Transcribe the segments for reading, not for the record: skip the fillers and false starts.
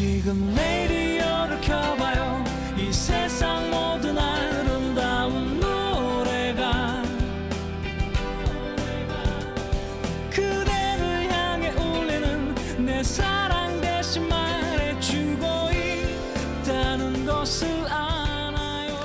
지금 레디오를 켜봐요. 이 세상 모든 아름다운 노래가 그대를 향해 울리는 내 사랑 대신 말해주고 있다는 것을 알아요.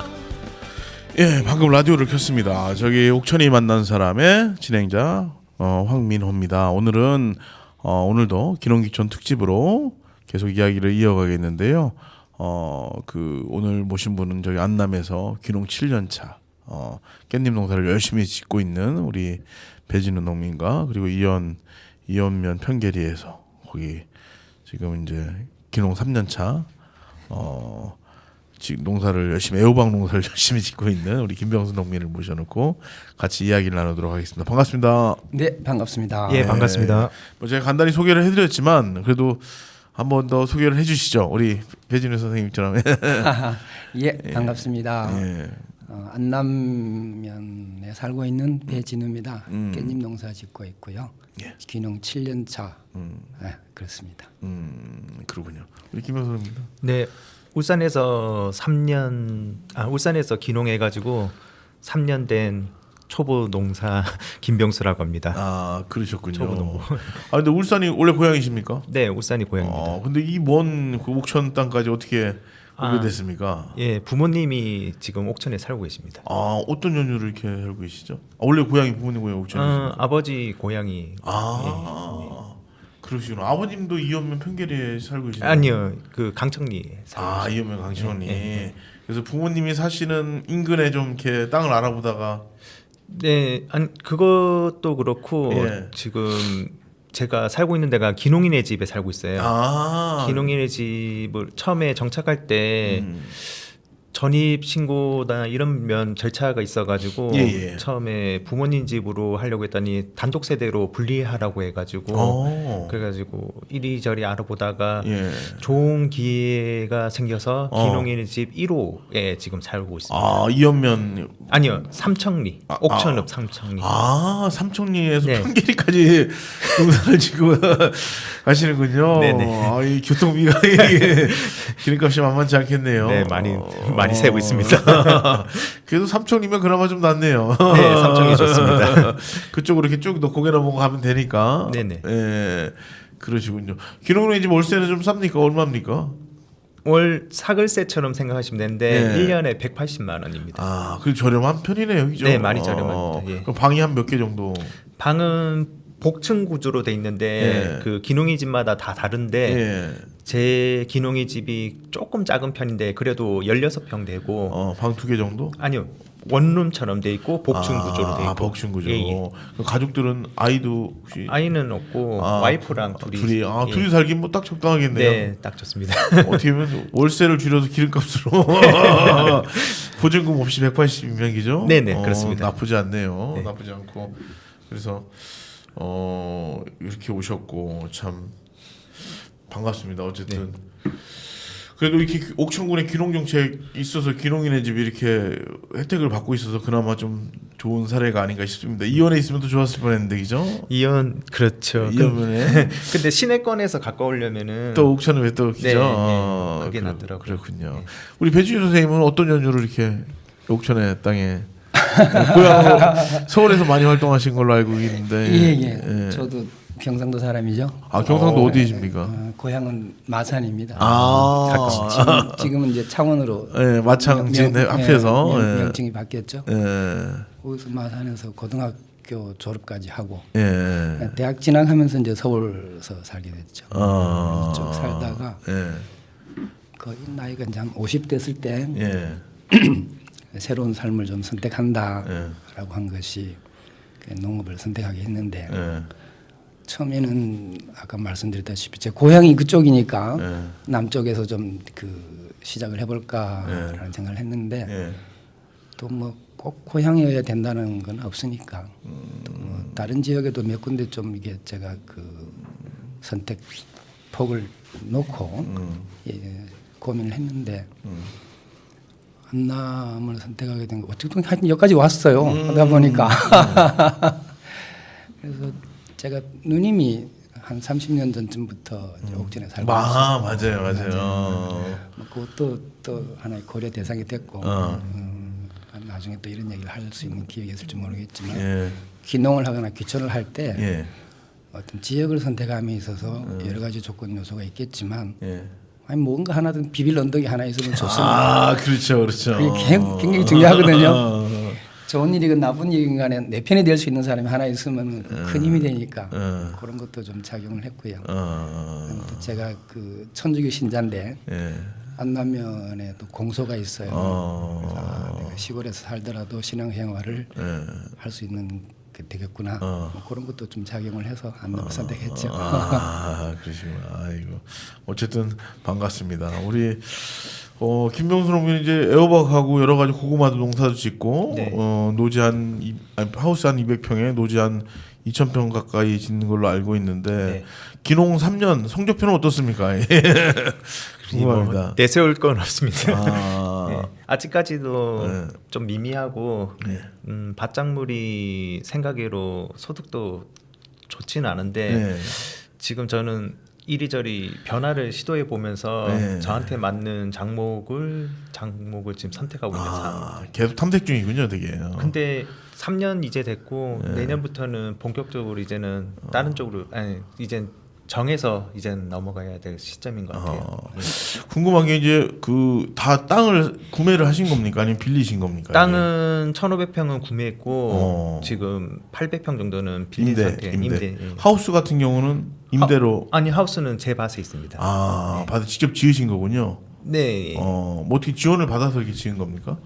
예, 방금 라디오를 켰습니다. 저기 옥천이 만난 사람의 진행자 황민호입니다. 오늘은 오늘도 기농기촌 특집으로 계속 이야기를 이어가겠는데요. 오늘 모신 분은 저기 안남에서 기농 7년차 깻잎 농사를 열심히 짓고 있는 우리 배진우 농민과 그리고 이연면 편계리에서 거기 지금 이제 기농 3년차 지금 농사를 열심히 애호박 농사를 열심히 짓고 있는 우리 김병수 농민을 모셔놓고 같이 이야기를 나누도록 하겠습니다. 반갑습니다. 네, 반갑습니다. 예, 반갑습니다. 뭐 제가 간단히 소개를 해드렸지만 그래도 한 번 더 소개를 해주시죠. 우리 배진우 선생님처럼. 예, 반갑습니다. 예. 안남면에 살고 있는 배진우입니다. 깻잎 농사 짓고 있고요. 예. 귀농 7년 차. 그렇습니다. 그러군요. 우리 김병수 선생님. 네, 울산에서 울산에서 기농해가지고 3년 된 초보 농사 김병수라고 합니다. 아, 그러셨군요. 초보 농부. 아, 근데 울산이 원래 고향이십니까? 네, 울산이 고향입니다. 근데 이 먼 그 옥천 땅까지 어떻게 오게 아. 됐습니까? 예, 부모님이 지금 옥천에 살고 계십니다. 아, 어떤 연유를 이렇게 살고 계시죠? 원래 고향이 부모님 고향 옥천이십니까? 아버지 고향이 그러시구나. 아버님도 이연면 편계리에 살고 계시나요? 아니요, 그 강청리에 살고 이연면 강천리. 예. 그래서 부모님이 사시는 인근에 좀 이렇게 땅을 알아보다가 네, 아니 그것도 그렇고 예. 지금 제가 살고 있는 데가 기농인의 집에 살고 있어요. 기농인의 집을 처음에 정착할 때 전입 신고나 이런 면 절차가 있어가지고 예. 처음에 부모님 집으로 하려고 했더니 단독 세대로 분리하라고 해가지고 그래가지고 이리저리 알아보다가 예. 좋은 기회가 생겨서 기농인의 집 1호에 지금 살고 있습니다. 이연면 아니요, 삼청리, 옥천읍 삼청리. 삼청리에서 네. 편계리까지 농사를 짓고 가시는군요. 네네. 이 교통비가 이게 기름값이 만만치 않겠네요. 네, 많이 세고 있습니다. 그래도 삼청리면 그나마 좀 낫네요. 네, 삼청이 좋습니다. 그쪽으로 이렇게 쭉 고개 넘어가 가면 되니까. 네네. 예, 그러시군요. 기농은 이제 월세는 좀 쌉니까? 얼마입니까? 월 사글세처럼 생각하시면 되는데 네. 1년에 180만 원입니다. 그 저렴한 편이네요, 그죠? 네, 많이 저렴합니다. 예. 그럼 방이 한 몇 개 정도? 방은 복층 구조로 돼 있는데 예. 그 기농이 집마다 다 다른데 예. 제 기농이 집이 조금 작은 편인데 그래도 16평 되고 방 2개 정도? 아니요. 원룸처럼 돼 있고 복층 구조로 돼 있고. 복층 구조. 예. 그럼 가족들은 아이도 혹시 아이는 없고 와이프랑 둘이 예. 둘이 살긴 뭐 딱 적당하겠네요. 네, 딱 좋습니다. 어떻게 보면 월세를 줄여서 기름값으로 보증금 없이 180이면 기죠? 네네, 그렇습니다. 나쁘지 않네요. 네. 나쁘지 않고 그래서 이렇게 오셨고 참 반갑습니다. 어쨌든 그래도 이렇게 옥천군에 기농 정책 있어서 기농인의 집이 이렇게 혜택을 받고 있어서 그나마 좀 좋은 사례가 아닌가 싶습니다. 이연에 있으면 더 좋았을 뻔했는데 그죠? 이연 그렇죠. 이연면에 근데 시내권에서 가까우려면은 또 옥천은 왜 또 기죠? 네, 그게 낫더라고요. 그렇군요. 네. 우리 배준희 선생님은 어떤 연유로 이렇게 옥천의 땅에 고향으로 서울에서 많이 활동하신 걸로 알고 있는데 예. 저도 경상도 사람이죠. 경상도 어디이십니까? 고향은 마산입니다. 지금은 이제 창원으로 마창 지금 앞에서 명칭이 바뀌었죠. 예. 거기서 마산에서 고등학교 졸업까지 하고 예. 대학 진학하면서 이제 서울서 살게 됐죠. 쭉 살다가 예. 거의 나이가 이제 한 50 됐을 때 예. 새로운 삶을 좀 선택한다라고 한 것이 농업을 선택하게 했는데 처음에는 아까 말씀드렸다시피 제 고향이 그쪽이니까 남쪽에서 좀 그 시작을 해볼까라는 생각을 했는데 또 뭐 꼭 고향이어야 된다는 건 없으니까 또 뭐 다른 지역에도 몇 군데 좀 이게 제가 그 선택 폭을 놓고 고민을 했는데 안남을 선택하게 된 거 어쨌든 하여튼 여기까지 왔어요. 하다 보니까 그래서 제가 누님이 한 30년 전쯤부터 이제 옥천에 살고 맞아요, 맞아요. 뭐 그것도 또 하나의 고려 대상이 됐고 나중에 또 이런 얘기를 할 수 있는 기회가 있을지 모르겠지만 예. 귀농을 하거나 귀촌을 할 때 예. 어떤 지역을 선택함에 있어서 여러 가지 조건 요소가 있겠지만 예. 아니 뭔가 하나든 비빌 언덕이 하나 있으면 좋습니다. 아, 그렇죠, 그렇죠. 그게 굉장히 중요하거든요. 좋은 일이건 나쁜 일이건 간에 내 편이 될 수 있는 사람이 하나 있으면 큰 힘이 되니까 그런 것도 좀 작용을 했고요. 또 제가 그 천주교 신자인데 예. 안남면에 또 공소가 있어요. 그래서 내가 시골에서 살더라도 신앙생활을 할 수 있는 게 되겠구나. 뭐 그런 것도 좀 작용을 해서 안남을 선택했죠. 그러시구나. 아이고. 어쨌든 반갑습니다. 우리 김병수 농민 이제 애호박하고 여러 가지 고구마도 농사도 짓고 네. 노지 하우스 한 200평에 노지 한 2,000평 가까이 짓는 걸로 알고 있는데 네. 기농 3년 성적표는 어떻습니까? 궁금합니다. 뭐 내세울 건 없습니다. 아. 아직까지도 네. 좀 미미하고 밭작물이 생각외로 소득도 좋지는 않은데 네. 지금 저는 이리저리 변화를 시도해 보면서 네. 저한테 맞는 장목을 지금 선택하고 있는 상황. 계속 탐색 중이군요, 되게. 근데 3년 이제 됐고 내년부터는 본격적으로 이제는 다른 쪽으로 이젠 정해서 이젠 넘어가야 될 시점인 것 같아요. 궁금한 게 이제 그 다 땅을 구매를 하신 겁니까? 아니면 빌리신 겁니까? 땅은 1,500평은 구매했고 지금 800평 정도는 빌린 상태. 임대. 예. 하우스 같은 경우는 임대로. 아니 하우스는 제 밭에 있습니다. 받아 직접 지으신 거군요. 네. 뭐 어떻게 지원을 받아서 이렇게 지은 겁니까?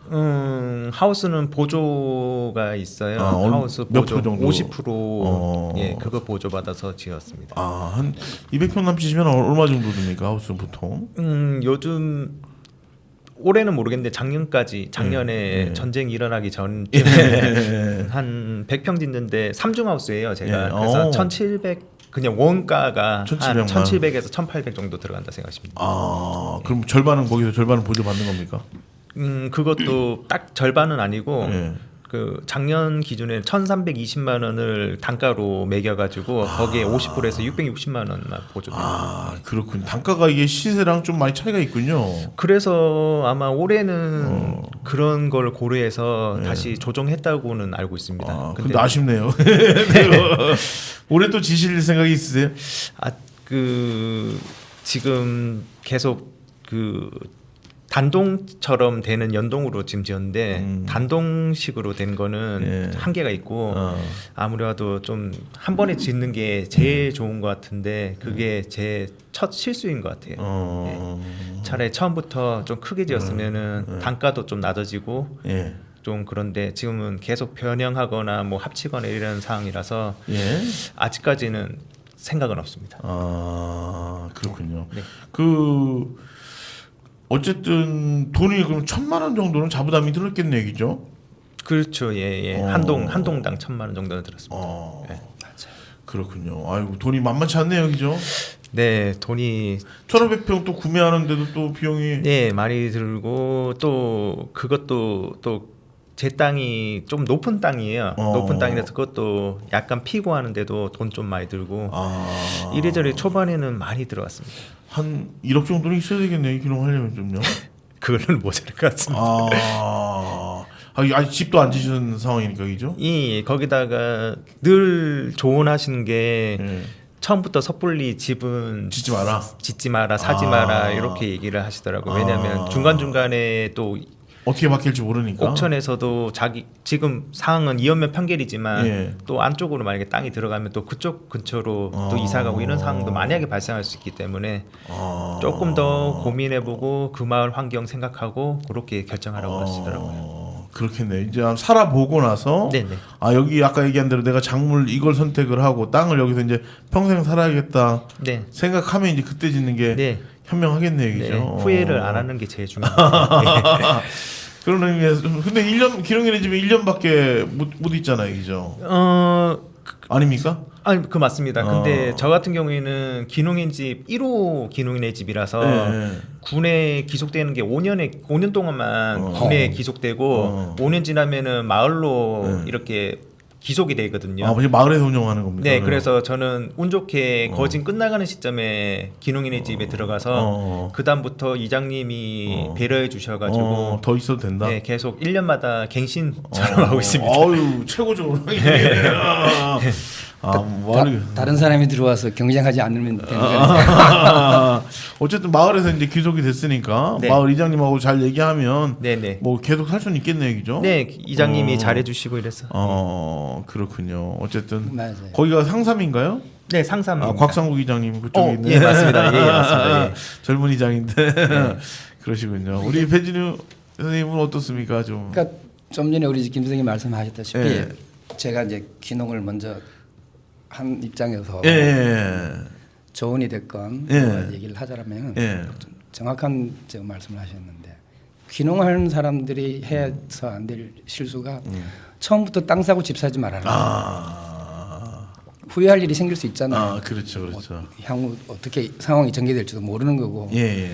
하우스는 보조가 있어요. 하우스 몇 보조 프로 정도? 50% 예, 그거 보조 받아서 지었습니다. 한 200평 남치시면 얼마 정도 듭니까? 하우스는 보통? 요즘 올해는 모르겠는데 작년에 전쟁이 일어나기 전쯤에 한 100평 짓는데 3중 하우스예요, 제가. 그래서 1,700 그냥 원가가 한 1,700에서 1,800 정도 들어간다 생각하십니다. 그럼 절반은 거기서 절반은 보조 받는 겁니까? 그것도 딱 절반은 아니고 그 작년 기준에 1,320만 원을 단가로 매겨가지고 거기에 50%에서 660만 원만 보조됩니다. 그렇군요. 단가가 이게 시세랑 좀 많이 차이가 있군요. 그래서 아마 올해는 그런 걸 고려해서 다시 조정했다고는 알고 있습니다. 근데 아쉽네요. 올해 또 지실 생각이 있으세요? 지금 계속 단동처럼 되는 연동으로 지금 지었는데 단동식으로 된 거는 한계가 있고 아무래도 좀 한 번에 짓는 게 제일 좋은 것 같은데 그게 제 첫 실수인 것 같아요. 차라리 처음부터 좀 크게 지었으면은 단가도 좀 낮아지고 좀 그런데 지금은 계속 변형하거나 뭐 합치거나 이런 상황이라서 아직까지는 생각은 없습니다. 그렇군요. 네. 어쨌든 돈이 그럼 1,000만 원 정도는 자부담이 들었겠네 얘기죠. 그렇죠. 예. 한 동당 1,000만 원 정도는 들었습니다. 맞아요. 그렇군요. 아이고 돈이 만만치 않네요, 그죠? 네, 돈이 1,500평 또 구매하는데도 또 비용이 많이 들고 또 그것도 또 제 땅이 좀 높은 땅이에요. 높은 땅이라서 그것도 약간 피고 하는데도 돈 좀 많이 들고 이래저래 초반에는 많이 들어갔습니다. 한 1억 정도는 있어야 되겠네요, 기농하려면 좀요. 그걸로는 모자랄 것 같습니다. 아직 집도 안 지신 상황이니까 그죠? 거기다가 늘 조언하시는 게 처음부터 섣불리 집은 짓지 마라. 짓지 마라, 사지 마라 이렇게 얘기를 하시더라고요. 왜냐하면 중간중간에 또 어떻게 바뀔지 모르니까. 옥천에서도 지금 상황은 이연면 판결이지만 또 안쪽으로 만약에 땅이 들어가면 또 그쪽 근처로 또 이사 가고 이런 상황도 만약에 발생할 수 있기 때문에 조금 더 고민해보고 그 마을 환경 생각하고 그렇게 결정하라고 하시더라고요. 그렇겠네. 이제 살아보고 나서 네네. 여기 아까 얘기한 대로 내가 작물 이걸 선택을 하고 땅을 여기서 이제 평생 살아야겠다 생각하면 이제 그때 짓는 게 현명하겠네 얘기죠. 후회를 안 하는 게 제일 중요합니다. 그런 의미에서 근데 1년 기농이네 집에 1년밖에 못 있잖아요, 그죠? 아닙니까? 아니 그 맞습니다. 근데 저 같은 경우에는 기농인 집 1호 기농인의 집이라서 군에 기속되는 게 5년 동안만 군에 기속되고 5년 지나면은 마을로 이렇게 기속이 되거든요. 아, 마을에서 운영하는 겁니까? 네, 그러면? 그래서 저는 운 좋게 거진 끝나가는 시점에 기농인의 집에 들어가서 그 다음부터 이장님이 배려해 주셔가지고 더 있어도 된다. 네, 계속 1년마다 갱신 촬영하고 있습니다. 아유 최고죠. 다른 사람이 들어와서 경쟁하지 않으면 되는 거예요. 어쨌든 마을에서 이제 귀속이 됐으니까 네. 마을 이장님하고 잘 얘기하면 네네. 뭐 계속 살 수는 있겠네요, 그죠? 네, 이장님이 잘해주시고 이래서. 그렇군요. 어쨌든 맞아요. 거기가 상삼인가요? 네, 상삼. 곽상국 이장님 그쪽에 있는. 예, 맞습니다. 예, 맞습니다. 예. 젊은 이장인데 그러시군요. 우리 배진우 선생님은 어떻습니까, 좀? 그러니까 좀 전에 우리 김 선생님 말씀하셨다시피 예. 제가 이제 귀농을 먼저 한 입장에서 예. 조언이 됐건 예. 뭐 얘기를 하자면 예. 좀 정확한 말씀을 하셨는데 귀농하는 사람들이 해서 안 될 실수가 처음부터 땅 사고 집 사지 말아라. 후회할 일이 생길 수 있잖아요. 그렇죠, 그렇죠. 향후 어떻게 상황이 전개될지도 모르는 거고 예.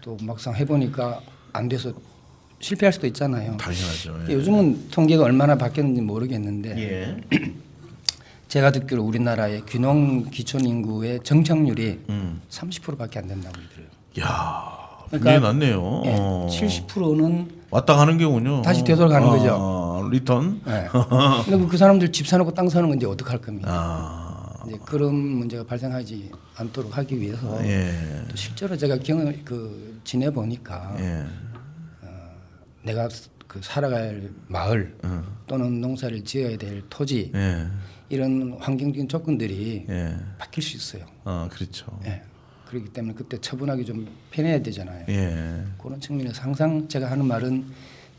또 막상 해보니까 안 돼서 실패할 수도 있잖아요. 당연하죠. 예. 요즘은 통계가 얼마나 바뀌었는지 모르겠는데 예. 제가 듣기로 우리나라의 귀농 기촌 인구의 정착률이 30%밖에 안 된다고 그러더라고요. 야, 그러니까 굉장히 낮네요. 예, 70%는 왔다 가는 경우는요. 다시 되돌아가는 거죠. 리턴. 네. 근데 그 사람들 집 사놓고 땅 사는 건 이제 어떡할 겁니까? 이제 그런 문제가 발생하지 않도록 하기 위해서 예. 또 실제로 제가 경험 지내 보니까 예. 내가 그 살아갈 마을 또는 농사를 지어야 될 토지 예. 이런 환경적인 조건들이 예. 바뀔 수 있어요. 그렇죠. 예. 그렇기 때문에 그때 처분하기 좀 편해야 되잖아요. 예. 그런 측면에서 항상 제가 하는 말은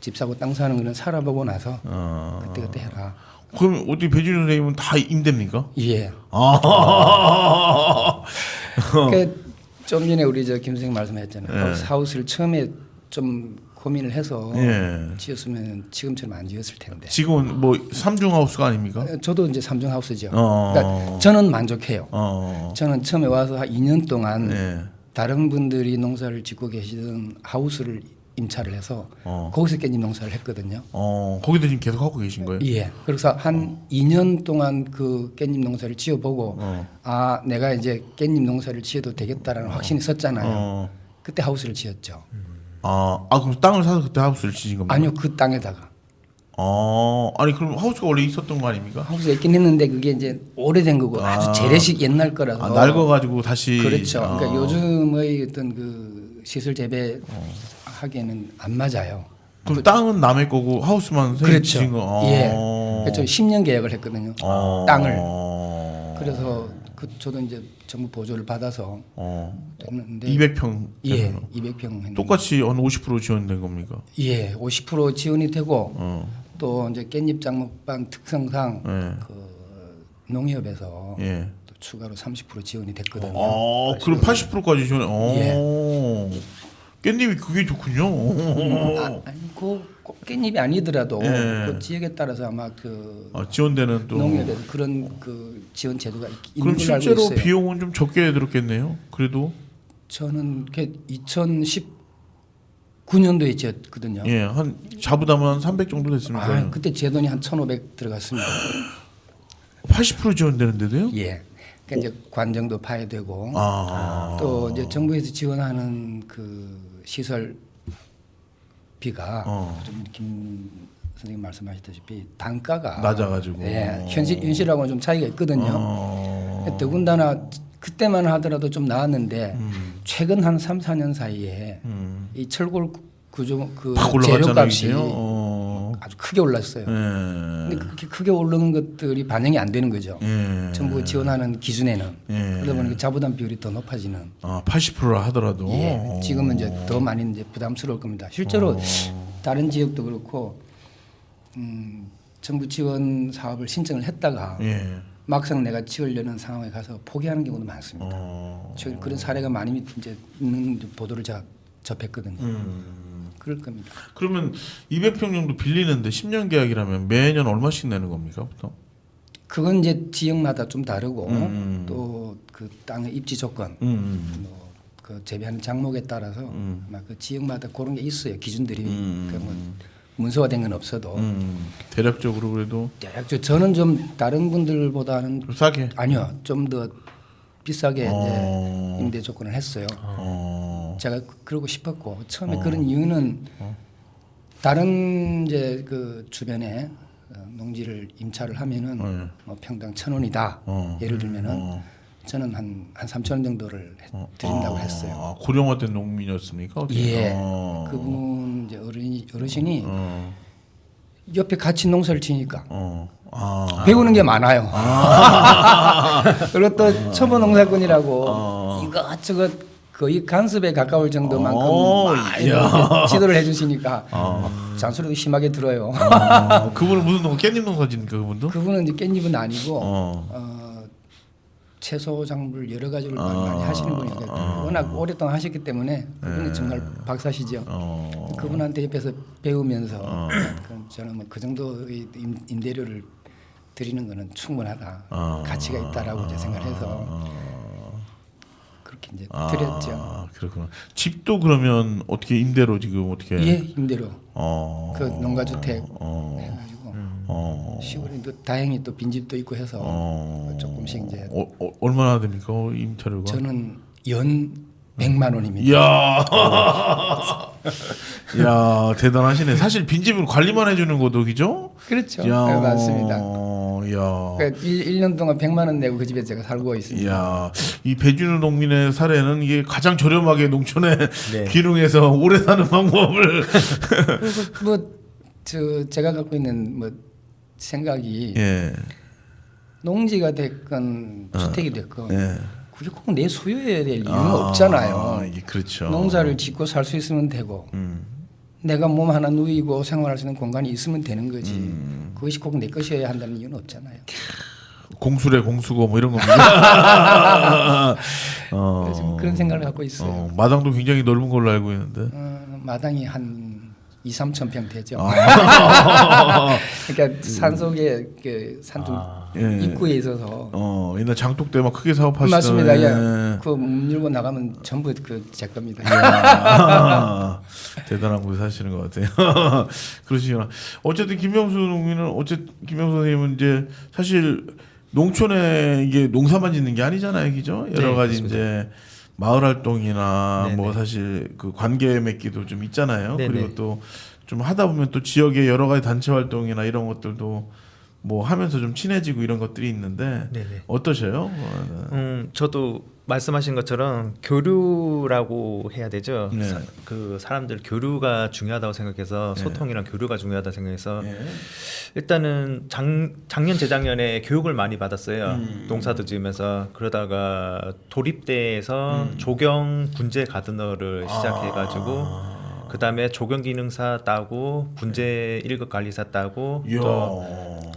집 사고 땅 사는 거는 살아보고 나서 그때 해라. 그럼 어디 배준호 선생님은 다 임대입니까? 예. 그러니까 좀 전에 우리 김 선생님 말씀하셨잖아요. 하우스를 처음에 좀 고민을 해서 지었으면 지금처럼 안 지었을 텐데. 지금은 뭐 삼중 하우스가 아닙니까? 저도 이제 삼중 하우스죠. 그러니까 저는 만족해요. 저는 처음에 와서 한 2년 동안 다른 분들이 농사를 짓고 계시던 하우스를 임차를 해서 거기서 깻잎 농사를 했거든요. 거기도 지금 계속 하고 계신 거예요? 예. 그래서 한 2년 동안 그 깻잎 농사를 지어보고 아 내가 이제 깻잎 농사를 지어도 되겠다라는 확신이 섰잖아요. 그때 하우스를 지었죠. 그럼 땅을 사서 그때 하우스를 지은 겁니까? 아니요, 그 땅에다가. 아니 그럼 하우스가 원래 있었던 거 아닙니까? 하우스가 있긴 했는데 그게 이제 오래된 거고 아주 재래식 옛날 거라서. 낡아가지고 다시. 그렇죠. 그러니까 요즘의 어떤 그 시설 재배 하기에는 안 맞아요. 그럼 땅은 남의 거고 하우스만 그렇죠. 지은 거. 예. 그래서 10년 계약을 했거든요. 땅을. 그래서 저도 이제 정부 보조를 받아서 됐는데 200평. 예, 200평 했는데 똑같이 한 50% 지원된 겁니까? 예, 50% 지원이 되고 또 이제 깻잎 장목반 특성상 그 농협에서 또 추가로 30% 지원이 됐거든요. 그럼 80%까지 지원. 예. 깻잎이 그게 좋군요. 아니 꼭 깻잎이 아니더라도 그 지역에 따라서 아마 그 지원되는 또 농협에서 그런 그 지원 제도가 있는 그럼 걸로 알고 실제로 있어요. 비용은 좀 적게 들었겠네요. 그래도 저는 2019년도에 지었거든요. 예, 한 자부담은 한 300 정도 됐습니까? 그때 제 돈이 한 1,500 들어갔습니다. 80% 지원되는데도요? 예. 그러니까 이제 관정도 파야 되고 또 이제 정부에서 지원하는 그 시설 비가 좀 김 선생님 말씀하셨다시피 단가가 낮아가지고 현실하고는 좀 차이가 있거든요. 더군다나 그때만 하더라도 좀 나았는데 최근 한 3, 4년 사이에 이 철골 구조 그 재료값이 아주 크게 올랐어요. 근데 그렇게 크게 오르는 것들이 반영이 안 되는 거죠. 정부가 지원하는 기준에는. 그러다 보니까 자부담 비율이 더 높아지는. 80%라 하더라도. 예, 지금은 이제 더 많이 이제 부담스러울 겁니다. 실제로 다른 지역도 그렇고 정부 지원 사업을 신청을 했다가 막상 내가 지으려는 상황에 가서 포기하는 경우도 많습니다. 최근 그런 사례가 많이 이제 있는 보도를 제가 접했거든요. 그럴 겁니다. 그러면 200평 정도 빌리는데 10년 계약이라면 매년 얼마씩 내는 겁니까, 보통? 그건 이제 지역마다 좀 다르고 또 그 땅의 입지 조건, 뭐 그 재배하는 작목에 따라서 막 그 지역마다 그런 게 있어요. 기준들이. 그뭐 문서화된 건 없어도 대략적으로 그래도 대략적으로 저는 좀 다른 분들보다는 좀 싸게. 아니요 좀 더 비싸게 이제 임대 조건을 했어요. 제가 그러고 싶었고 처음에 그런 이유는 다른 이제 그 주변에 농지를 임차를 하면은 뭐 평당 1,000원이다. 예를 들면은 저는 한 3,000원 정도를 드린다고 했어요. 아, 고령화된 농민이었습니까? 어떻게? 예, 그분 이제 어르신이 옆에 같이 농사를 지니까 배우는 게 많아요. 그리고 또 초보 농사꾼이라고 이것저것 거의 간섭에 가까울 정도만큼 많이 이렇게 지도를 해주시니까 잔소리도 심하게 들어요. 그분은 무슨 농사 깻잎 농사 짓니까 그분도? 그분은 이제 깻잎은 아니고 채소 작물 여러 가지를 많이 하시는 분이니까 워낙 오랫동안 하셨기 때문에 그분은 정말 박사시죠. 그분한테 옆에서 배우면서 저는 뭐 그 정도의 임대료를 드리는 거는 충분하다, 가치가 있다라고 이제 생각해서 그렇게 이제 드렸죠. 그렇구나. 집도 그러면 어떻게 임대로 지금 어떻게? 예, 임대로. 그 농가주택 해가지고 시골에 또 다행히 또 빈집도 있고 해서 조금씩 이제 얼마나 됩니까 임차료가? 저는 연 100만 원입니다. 야 대단하시네. 사실 빈집은 관리만 해주는 것도 그죠? 그렇죠. 야, 네, 맞습니다. 야. 그러니까 1년 동안 100만 원 내고 그 집에 제가 살고 있습니다. 야, 이 배준우 농민의 사례는 이게 가장 저렴하게 농촌에 네. 기농해서 오래 사는 방법을 뭐 제가 갖고 있는 뭐 생각이 예. 농지가 됐건 주택이 됐건 예. 그게 꼭 내 소유해야 될 이유는 없잖아요. 이게 그렇죠. 농사를 짓고 살 수 있으면 되고 내가 몸 하나 누이고 생활할 수 있는 공간이 있으면 되는 거지. 그것이 꼭 내 것이어야 한다는 이유는 없잖아요. 공수래 공수고 뭐 이런 겁니다. 지금 그런 생각을 갖고 있어요. 마당도 굉장히 넓은 걸로 알고 있는데. 마당이 한 2-3천 평 되죠. 아. 그러니까 산속에 그 산중 예. 입구에 있어서 옛날 장독 때 막 크게 사업하시던. 맞습니다. 예. 예. 그문 열고 나가면 전부 그 제 겁니다. 대단한 곳에 사시는 것 같아요. 그러시구나. 어쨌든 김명수 농민은 김명수 선생님은 이제 사실 농촌에 이게 농사만 짓는 게 아니잖아요, 그죠? 여러 네, 가지 맞습니다. 이제 마을 활동이나 네네. 뭐 사실 그 관계 맺기도 좀 있잖아요. 네네. 그리고 또 좀 하다 보면 또 지역의 여러 가지 단체 활동이나 이런 것들도 뭐 하면서 좀 친해지고 이런 것들이 있는데 네네. 어떠셔요? 저도 말씀하신 것처럼 교류라고 해야 되죠. 네. 그 사람들 교류가 중요하다고 생각해서 네. 소통이랑 교류가 중요하다 생각해서 예. 일단은 작년 재작년에 교육을 많이 받았어요. 농사도 지으면서 그러다가 도립대에서 조경 분재 가드너를 시작해가지고 그 다음에 조경 기능사 따고 분재 1급 관리사 따고 이야. 또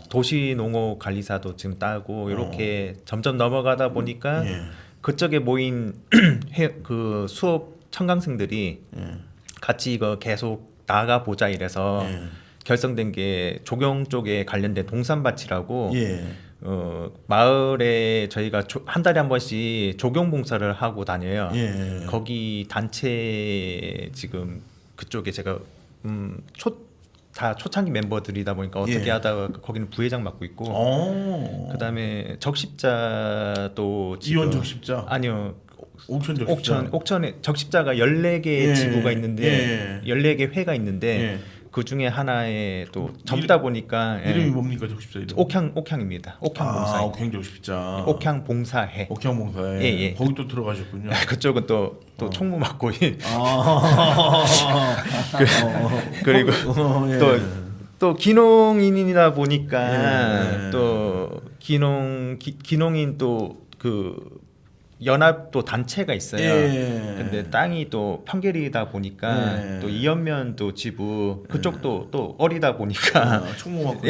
도시 농업 관리사도 지금 따고 이렇게 점점 넘어가다 보니까 예. 그쪽에 모인 그 수업 청강생들이 같이 이거 계속 나가 보자 이래서 예. 결성된 게 조경 쪽에 관련된 동산밭이라고 예. 마을에 저희가 한 달에 한 번씩 조경 봉사를 하고 다녀요. 예. 거기 단체 지금 그쪽에 제가 다 초창기 멤버들이다 보니까 어떻게 예. 하다가 거기는 부회장 맡고 있고 그다음에 적십자도 지금 이원 적십자? 아니요. 옥천 적십자. 옥천에 적십자가 14개 예. 지구가 있는데 예. 14개 회가 있는데 예. 그 중에 하나에 또 젊다 보니까 이름이 뭡니까 적십자 이름? 옥향입니다. 옥향봉사. 옥향 적십자. 옥향봉사회. 옥향봉사에. 예, 예. 거기 또 들어가셨군요. 그쪽은 또 총무 맡고 아. 그리고 예. 또 기농인이다 보니까 예. 또 기농인 또 그 연합 또 단체가 있어요. 예. 근데 땅이 또 평계리다 보니까 예. 또 이연면 또 지부 그쪽도 또 어리다 보니까 총무 맡고.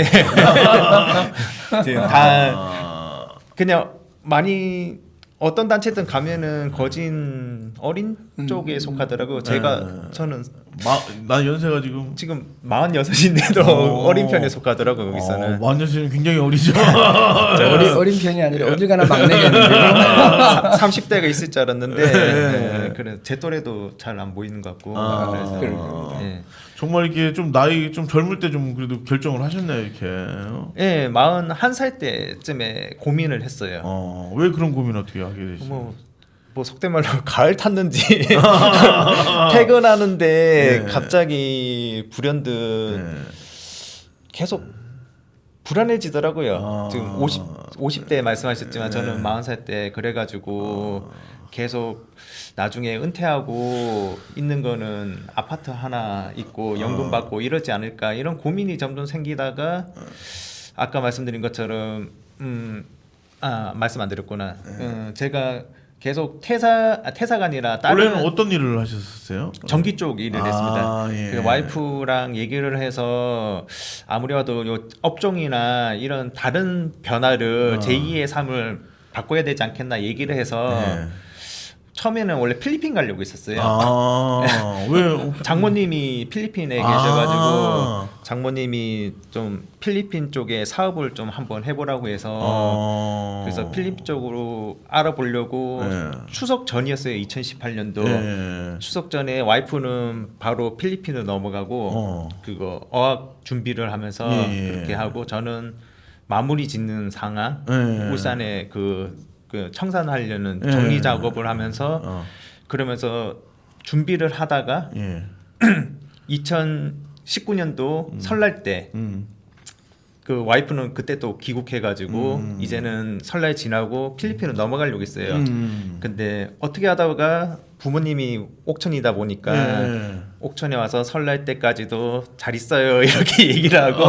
지금 다 그냥 많이 어떤 단체든 가면은 거진 어린 쪽에 속하더라고요. 제가 저는 난 연세가 지금 지금 46인데도 어린 편에 속하더라고요. 여기서는. 46은 굉장히 어리죠. 어린 편이 아니라 어딜 가나 막내겠는데. 30대가 있을 줄 알았는데 그래 제 또래도 잘 안 보이는 것 같고 그래서 예. 정말 이렇게 좀 나이 좀 젊을 때 좀 그래도 결정을 하셨네요 이렇게. 예, 41살 때쯤에 고민을 했어요. 왜 그런 고민 어떻게 하게 되시죠? 뭐 속된 말로 가을 탔는지 퇴근하는데 갑자기 불현듯 계속 불안해지더라고요. 지금 50대 말씀하셨지만 저는 40살 때 그래가지고 계속 나중에 은퇴하고 있는 거는 아파트 하나 있고 연금 받고 이러지 않을까 이런 고민이 점점 생기다가 아까 말씀드린 것처럼 말씀 안 드렸구나. 제가 계속 퇴사가 아니라 다른 원래는 어떤 일을 하셨었어요? 전기 쪽 일을 했습니다. 예. 그 와이프랑 얘기를 해서 아무래도 요 업종이나 이런 다른 변화를 제2의 삶을 바꿔야 되지 않겠나 얘기를 해서 처음에는 원래 필리핀 가려고 했었어요. 왜? 장모님이 필리핀에 계셔가지고 장모님이 좀 필리핀 쪽에 사업을 좀 한번 해보라고 해서 그래서 필리핀 쪽으로 알아보려고 추석 전이었어요. 2018년도 추석 전에 와이프는 바로 필리핀으로 넘어가고 그거 어학 준비를 하면서 그렇게 하고 저는 마무리 짓는 상황 울산에 그 청산하려는 정리 작업을 하면서 그러면서 준비를 하다가 2019년도 설날 때 그 와이프는 그때 또 귀국해가지고 이제는 설날 지나고 필리핀으로 넘어가려고 했어요. 근데 어떻게 하다가 부모님이 옥천이다 보니까 옥천에 와서 설날 때까지도 잘 있어요 이렇게 얘기를 하고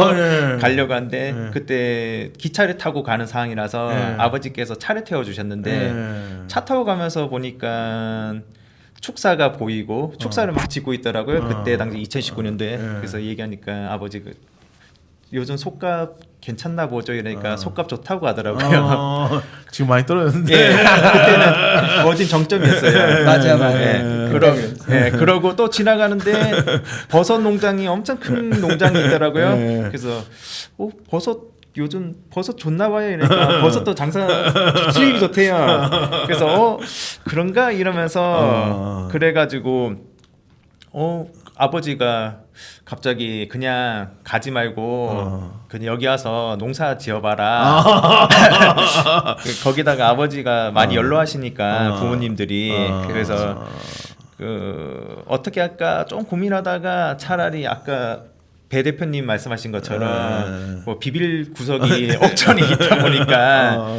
가려고 하는데 그때 기차를 타고 가는 상황이라서 아버지께서 차를 태워주셨는데 차 타고 가면서 보니까 축사가 보이고 축사를 막 짓고 있더라고요. 그때 당시 2019년도에 그래서 얘기하니까 아버지 요즘 속값 괜찮나 보죠 이러니까 속값 좋다고 하더라고요. 지금 많이 떨어졌는데 그때는 거진 정점이었어요. 맞아. 그러고 또 지나가는데 버섯 농장이 엄청 큰 농장이 있더라고요. 그래서 요즘 버섯 좋나 봐요 이러니까 버섯도 장사 수익이 좋대요. 그래서 그런가 이러면서 그래가지고 아버지가 갑자기 그냥 가지 말고 그냥 여기 와서 농사 지어봐라. 거기다가 아버지가 많이 연로하시니까 부모님들이 그래서 어떻게 할까 좀 고민하다가 차라리 아까 배 대표님 말씀하신 것처럼 뭐 비빌 구석이 옥천이 있다 보니까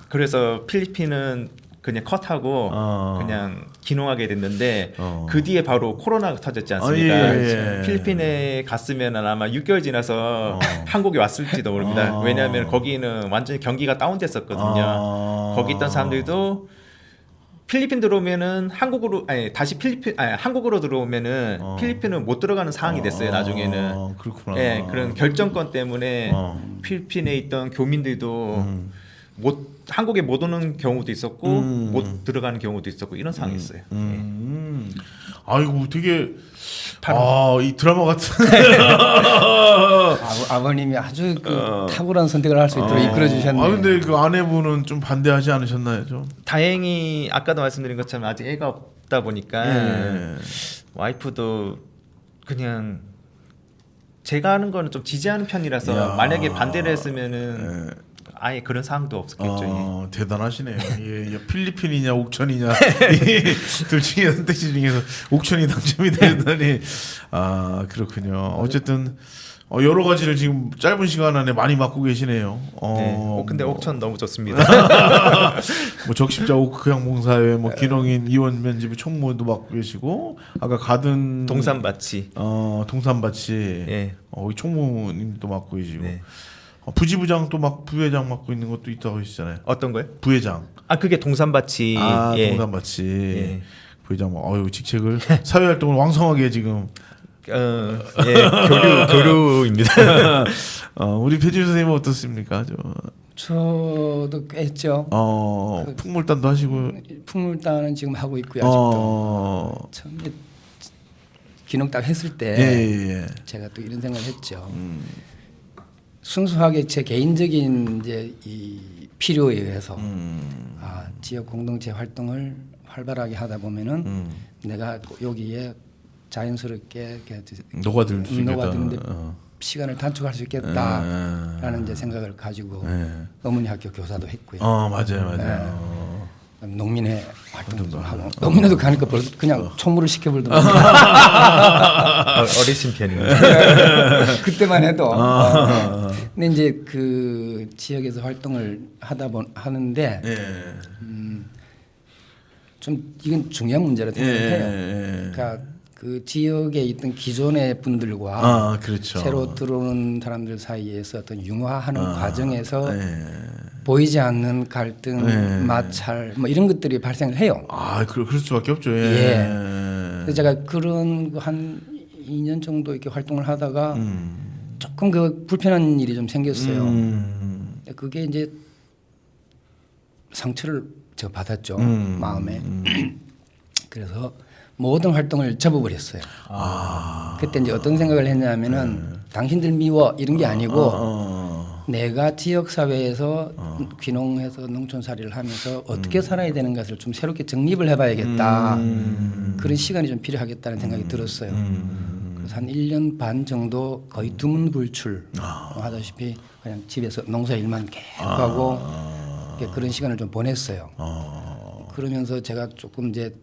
그래서 필리핀은 그냥 컷하고 그냥 기농하게 됐는데 그 뒤에 바로 코로나가 터졌지 않습니까? 필리핀에 갔으면 아마 6개월 지나서 한국에 왔을지도 모릅니다. 왜냐하면 거기는 완전히 경기가 다운됐었거든요. 거기 있던 사람들도 필리핀 들어오면은 한국으로 들어오면은 필리핀은 못 들어가는 상황이 됐어요. 나중에는. 그렇구나. 그런 결정권 때문에 필리핀에 있던 교민들도 한국에 못 오는 경우도 있었고 못 들어가는 경우도 있었고 이런 상황이었어요. 아이고 되게 이 드라마 같은 아버님이 아주 탁월한 선택을 할 수 있도록 이끌어 주셨네요. 근데 그 아내분은 좀 반대하지 않으셨나요, 좀? 다행히 아까도 말씀드린 것처럼 아직 애가 없다 보니까 와이프도 그냥 제가 하는 거는 좀 지지하는 편이라서 만약에 반대를 했으면은 아예 그런 상황도 없었겠죠. 대단하시네요. 필리핀이냐 옥천이냐 둘 중에 선택지 중에서 옥천이 당첨이 되다니. 그렇군요. 어쨌든 여러 가지를 지금 짧은 시간 안에 많이 맡고 계시네요. 근데 옥천 너무 좋습니다. 뭐 적십자 옥크양봉사회, 뭐 기농인 이원 면집의 총무도 맡고 계시고 아까 가든 동산밭이, 동산밭이, 이 총무님도 맡고 계시고. 부지부장 또 부회장 맡고 있는 것도 있다고 하시잖아요. 어떤 거요? 부회장. 그게 동산밭이. 동산밭이. 부회장 직책을 사회활동을 왕성하게 지금 예, 교류입니다. 우리 배지 선생님은 어떻습니까? 저도 꽤 했죠. 풍물단도 하시고. 풍물단은 지금 하고 있고요. 아직도. 처음에 기농 딱 했을 때 제가 또 이런 생각을 했죠. 순수하게 제 개인적인 이제 이 필요에 의해서 지역 공동체 활동을 활발하게 하다 보면은 내가 여기에 자연스럽게 녹아드는데 시간을 단축할 수 있겠다라는 이제 생각을 가지고 어머니 학교 교사도 했고요. 맞아요. 농민회 활동도 하고 농민회도 가니까 벌써 그냥 총무를 시켜버리더라고요. 어리신 편이에요. 그때만 해도. 근데 이제 그 지역에서 활동을 하는데 좀 이건 중요한 문제라 생각해요. 그러니까 그 지역에 있던 기존의 분들과 그렇죠. 새로 들어오는 사람들 사이에서 어떤 융화하는 과정에서 보이지 않는 갈등, 마찰 뭐 이런 것들이 발생을 해요. 그럴 수밖에 없죠. 그래서 제가 그런 한 2년 정도 이렇게 활동을 하다가 조금 그 불편한 일이 좀 생겼어요. 그게 이제 상처를 제가 받았죠. 마음에. 그래서 모든 활동을 접어버렸어요. 그때 이제 어떤 생각을 했냐면은 당신들 미워 이런 게 아니고 내가 지역 사회에서 귀농해서 농촌살이를 하면서 어떻게 살아야 되는 것을 좀 새롭게 정립을 해봐야겠다. 그런 시간이 좀 필요하겠다는 생각이 들었어요. 그래서 한 1년 반 정도 거의 두문불출 하다시피 그냥 집에서 농사 일만 계속하고 그런 시간을 좀 보냈어요. 그러면서 제가 조금 이제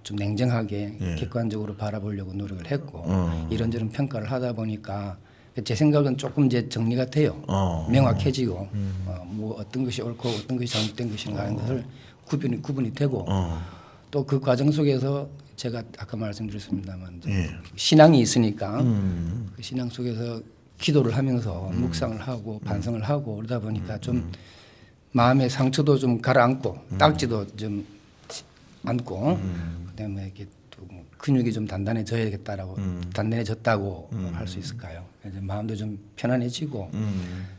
좀 냉정하게 객관적으로 바라보려고 노력을 했고 이런저런 평가를 하다 보니까 제 생각은 조금 이제 정리가 돼요. 명확해지고 뭐 어떤 것이 옳고 어떤 것이 잘못된 것인가 하는 것을 구분이 되고 또 그 과정 속에서 제가 아까 말씀드렸습니다만 신앙이 있으니까 그 신앙 속에서 기도를 하면서 묵상을 하고 반성을 하고 그러다 보니까 좀 마음의 상처도 좀 가라앉고 딱지도 좀 앉고 그다음에 이렇게 또 근육이 좀 단단해져야겠다라고 단단해졌다고 할 수 있을까요? 이제 마음도 좀 편안해지고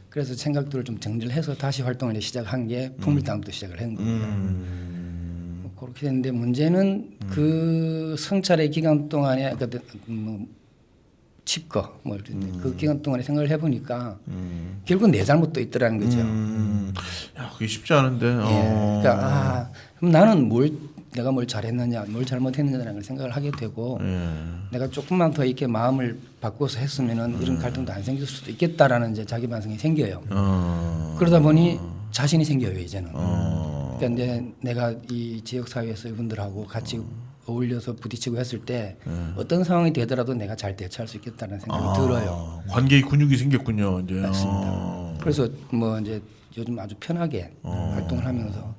그래서 생각들을 좀 정리를 해서 다시 활동을 시작한 게 풍물단부터 시작을 한 거고요. 뭐 그렇게 됐는데 문제는 그 성찰의 기간 동안에 뭐 칩거 뭐 그 기간 동안에 생각을 해보니까 결국 내 잘못도 있더라는 거죠. 그게 쉽지 않은데. 그러니까 그럼 나는 내가 뭘 잘했느냐, 뭘 잘못했느냐라는 걸 생각을 하게 되고 내가 조금만 더 이렇게 마음을 바꿔서 했으면은 이런 갈등도 안 생길 수도 있겠다라는 이제 자기 반성이 생겨요. 그러다 보니 자신이 생겨요 이제는. 그러니까 이제 내가 이 지역 사회에서 이분들하고 같이 어울려서 부딪히고 했을 때 어떤 상황이 되더라도 내가 잘 대처할 수 있겠다는 생각이 들어요. 관계의 근육이 생겼군요. 이제. 맞습니다. 그래서 뭐 이제 요즘 아주 편하게 활동을 하면서.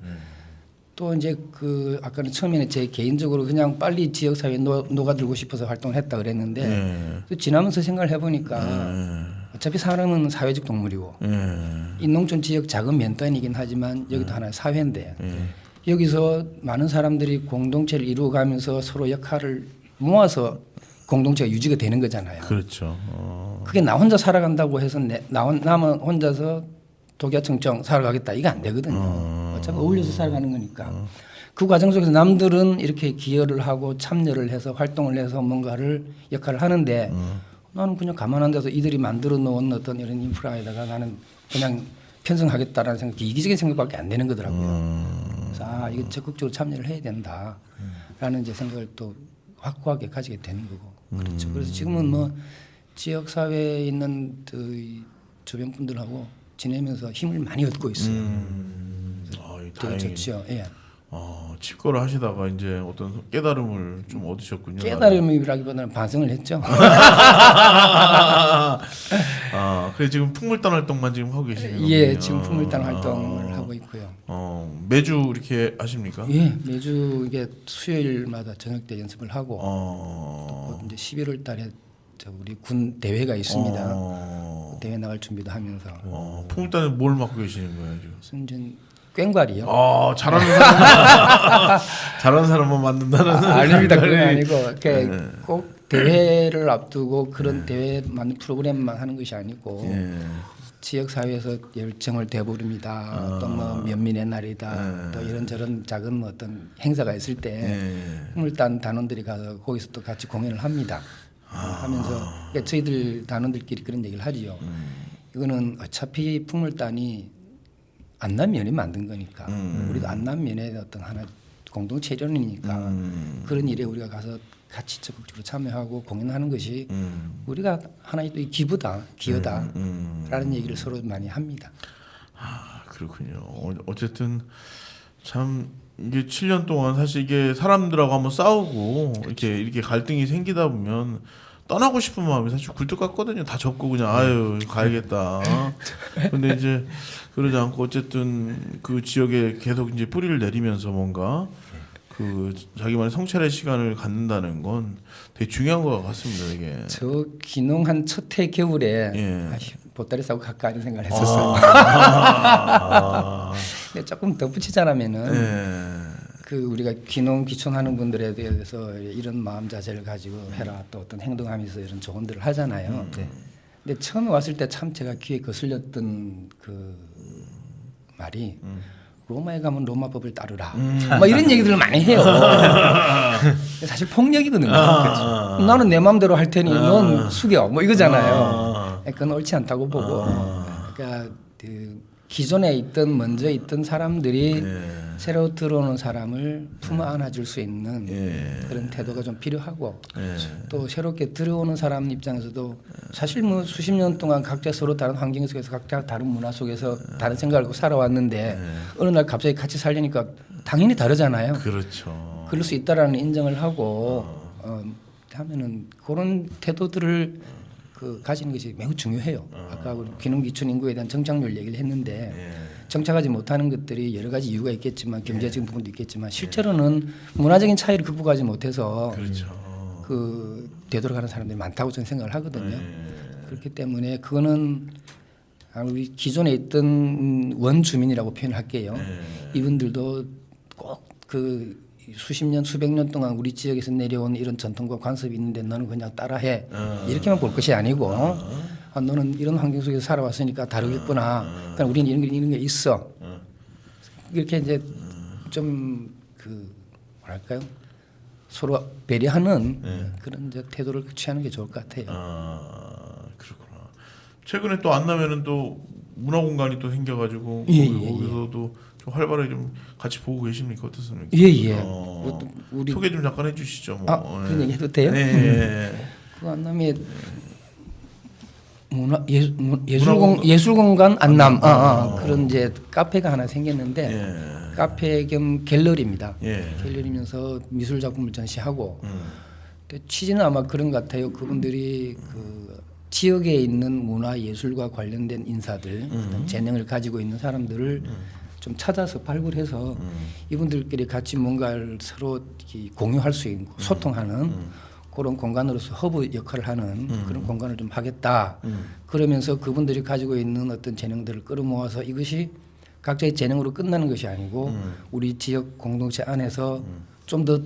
또 이제 그 아까는 처음에는 제 개인적으로 그냥 빨리 지역 사회에 녹아들고 싶어서 활동을 했다 그랬는데 또 지나면서 생각을 해보니까 어차피 사람은 사회적 동물이고 이 농촌 지역 작은 면단이긴 하지만 여기도 하나의 사회인데 여기서 많은 사람들이 공동체를 이루어가면서 서로 역할을 모아서 공동체가 유지가 되는 거잖아요. 그렇죠. 그게 나 혼자 살아간다고 해서 나만 혼자서 독야청청 살아가겠다 이거 안 되거든요. 어차피 어울려서 살아가는 거니까. 그 과정 속에서 남들은 이렇게 기여를 하고 참여를 해서 활동을 해서 뭔가를 역할을 하는데 나는 그냥 가만 앉아서 이들이 만들어 놓은 어떤 이런 인프라에다가 나는 그냥 편성하겠다라는 생각, 이기적인 생각밖에 안 되는 거더라고요. 그래서 이거 적극적으로 참여를 해야 된다라는 이제 생각을 또 확고하게 가지게 되는 거고. 그렇죠. 그래서 지금은 뭐 지역 사회에 있는 그 주변 분들하고 지내면서 힘을 많이 얻고 있어요. 되게 좋죠. 예. 칩거를 하시다가 이제 어떤 깨달음을 좀 얻으셨군요. 깨달음이라기보다는 반성을 했죠. 그래 지금 풍물단 활동만 지금 하고 계시는 거군요. 예, 지금 풍물단 활동을 하고 있고요. 매주 이렇게 하십니까? 예, 매주 이게 수요일마다 저녁 때 연습을 하고 또 이제 11월 달에 우리 군 대회가 있습니다. 대회 나갈 준비도 하면서. 풍물단은 뭘 맡고 계시는 거예요 지금? 순전 꽹과리요. 잘하는 사람만 만든다는. 아닙니다. 그건 아니고 꼭 대회를 앞두고 그런 대회만 프로그램만 하는 것이 아니고 지역 사회에서 열정을 되부릅니다. 또 뭐 면민의 날이다. 또 이런저런 작은 뭐 어떤 행사가 있을 때 풍물단 단원들이 가서 거기서 또 같이 공연을 합니다. 하면서 그러니까 저희들 단원들끼리 그런 얘기를 하지요. 이거는 어차피 풍물단이 안남면이 만든 거니까 우리도 안남면의 어떤 하나 공동체 일원이니까 그런 일에 우리가 가서 같이 적극적으로 참여하고 공연하는 것이 우리가 하나의 또 기여다라는 얘기를 서로 많이 합니다. 아 그렇군요. 어쨌든 참 이게 7년 동안 사실 이게 사람들하고 한번 싸우고 이렇게 갈등이 생기다 보면 떠나고 싶은 마음이 사실 굴뚝 같거든요. 다 접고 그냥 아유 가야겠다. 근데 이제 그러지 않고 어쨌든 그 지역에 계속 이제 뿌리를 내리면서 뭔가 그 자기만의 성찰의 시간을 갖는다는 건 되게 중요한 것 같습니다. 이게. 저 귀농한 첫 해 겨울에 보따리 싸고 갈까 이런 생각을 했었어요. 근데 조금 덧붙이자면은 그 우리가 귀농 귀촌하는 분들에 대해서 이런 마음 자세를 가지고 해라 또 어떤 행동하면서 이런 조언들을 하잖아요. 근데 처음에 왔을 때 참 제가 귀에 거슬렸던 그 말이 로마에 가면 로마법을 따르라. 뭐 이런 얘기들을 많이 해요. 사실 폭력이거든요. 나는 내 마음대로 할 테니 넌 숙여. 뭐 이거잖아요. 그건 옳지 않다고 보고. 그러니까 그 기존에 있던 먼저 있던 사람들이 새로 들어오는 사람을 품어 안아줄 수 있는 그런 태도가 좀 필요하고 또 새롭게 들어오는 사람 입장에서도 사실 뭐 수십 년 동안 각자 서로 다른 환경 속에서 각자 다른 문화 속에서 다른 생각을 하고 살아왔는데 어느 날 갑자기 같이 살려니까 당연히 다르잖아요. 그렇죠. 그럴 수 있다라는 인정을 하고 하면은 그런 태도들을 그 가지는 것이 매우 중요해요. 아까 우리 귀농귀촌 인구에 대한 정착률 얘기를 했는데 정착하지 못하는 것들이 여러 가지 이유가 있겠지만 경제적인 부분도 있겠지만 실제로는 문화적인 차이를 극복하지 못해서 그 되돌아가는 사람들이 많다고 저는 생각을 하거든요. 그렇기 때문에 그거는 우리 기존에 있던 원주민이라고 표현을 할게요. 이분들도 꼭 그 수십 년 수백 년 동안 우리 지역에서 내려온 이런 전통과 관습이 있는데 너는 그냥 따라해 이렇게만 볼 것이 아니고 너는 이런 환경 속에서 살아왔으니까 다르겠구나. 그러니까 우리는 이런 게 있어. 이렇게 이제 좀 그 뭐랄까요 서로 배려하는 그런 이제 태도를 취하는 게 좋을 것 같아요. 그렇구나. 최근에 또 안 나면은 또 문화공간이 또 생겨가지고 거기서도 좀 활발하게 좀 같이 보고 계십니까? 어떻습니까? 예예. 우리 소개 좀 잠깐 해주시죠. 뭐. 그런 얘기 해도 돼요? 네. 그 안남에 예술공간 안남 그런 이제 카페가 하나 생겼는데 카페 겸 갤러리입니다. 갤러리면서 미술 작품을 전시하고 취지는 아마 그런 것 같아요. 그분들이 그 지역에 있는 문화 예술과 관련된 인사들 어떤 재능을 가지고 있는 사람들을 좀 찾아서 발굴해서 이분들끼리 같이 뭔가를 서로 공유할 수 있고 소통하는 그런 공간으로서 허브 역할을 하는 그런 공간을 좀 하겠다. 그러면서 그분들이 가지고 있는 어떤 재능들을 끌어모아서 이것이 각자의 재능으로 끝나는 것이 아니고 우리 지역 공동체 안에서 좀 더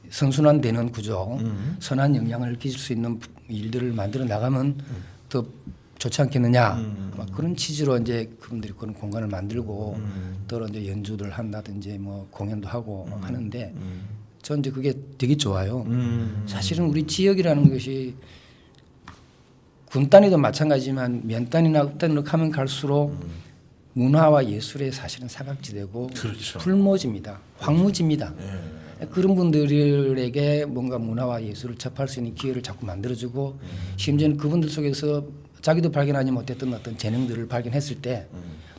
선순환되는 구조, 선한 영향을 끼칠 수 있는 일들을 만들어 나가면 더 좋지 않겠느냐. 막 그런 취지로 이제 그분들이 그런 공간을 만들고 또 이제 연주를 한다든지 뭐 공연도 하고 하는데 전 이제 그게 되게 좋아요. 사실은 우리 지역이라는 것이 군 단위도 마찬가지지만 면 단위나 읍 단위로 가면 갈수록 문화와 예술의 사실은 사각지대고 풀모지입니다. 황무지입니다. 그런 분들에게 뭔가 문화와 예술을 접할 수 있는 기회를 자꾸 만들어주고 심지어는 그분들 속에서 자기도 발견하지 못했던 어떤 재능들을 발견했을 때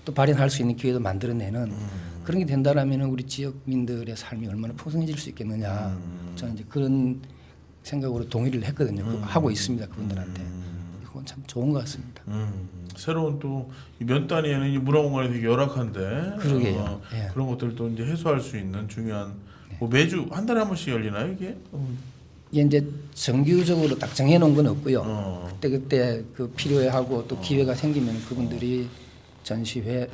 또 발현할 수 있는 기회도 만들어내는 그런 게 된다라면 우리 지역민들의 삶이 얼마나 풍성해질 수 있겠느냐. 저는 이제 그런 생각으로 동의를 했거든요. 하고 있습니다. 그분들한테. 그건 참 좋은 것 같습니다. 새로운 또 면 단위에는 이 문화공간이 되게 열악한데 그러게요. 그런 것들도 이제 해소할 수 있는 중요한 뭐 매주 한 달에 한 번씩 열리나요 이게? 이게 이제 정규적으로 딱 정해놓은 건 없고요. 그때 그 필요해하고 또 기회가 생기면 그분들이 전시회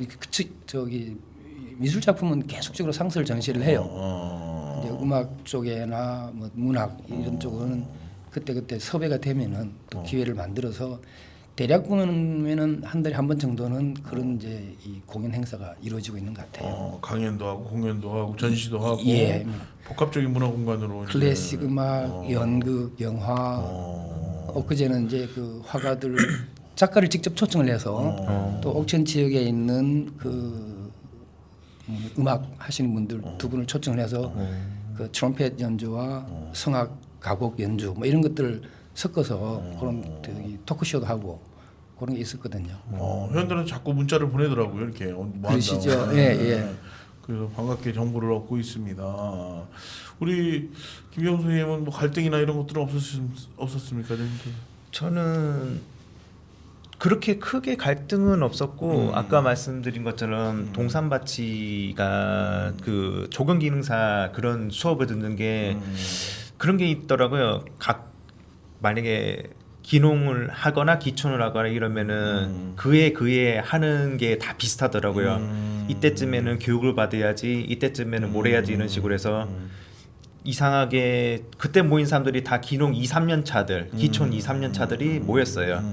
저기 미술 작품은 계속적으로 상설 전시를 해요. 이제 음악 쪽에나 뭐 문학 이런 쪽은 그때 섭외가 되면은 또 기회를 만들어서 대략 보면은 한 달에 한 번 정도는 그런 이제 이 공연 행사가 이루어지고 있는 것 같아요. 강연도 하고 공연도 하고 전시도 하고 예. 복합적인 문화 공간으로 클래식 이제, 음악, 연극, 영화. 엊그제는 이제 그 화가들 작가를 직접 초청을 해서 또 옥천 지역에 있는 그 음악 하시는 분들 두 분을 초청을 해서 그 트럼펫 연주와 성악 가곡 연주 뭐 이런 것들을 섞어서 그런 저기 토크쇼도 하고 그런 게 있었거든요. 회원들은 자꾸 문자를 보내더라고요. 이렇게 뭐 그러시죠. 한다고. 예. 그래서 반갑게 정보를 얻고 있습니다. 우리 김병수 선생님은 뭐 갈등이나 이런 것들은 없었습니까? 저는 그렇게 크게 갈등은 없었고 아까 말씀드린 것처럼 동산바치가 그 조경기능사 그런 수업을 듣는 게 그런 게 있더라고요. 각 만약에 기농을 하거나 기촌을 하거나 이러면은 그에 하는 게 다 비슷하더라고요. 이때쯤에는 교육을 받아야지, 이때쯤에는 뭘 해야지 이런 식으로 해서 이상하게 그때 모인 사람들이 다 기농 2, 3년 차들, 기촌 2, 3년 차들이 모였어요.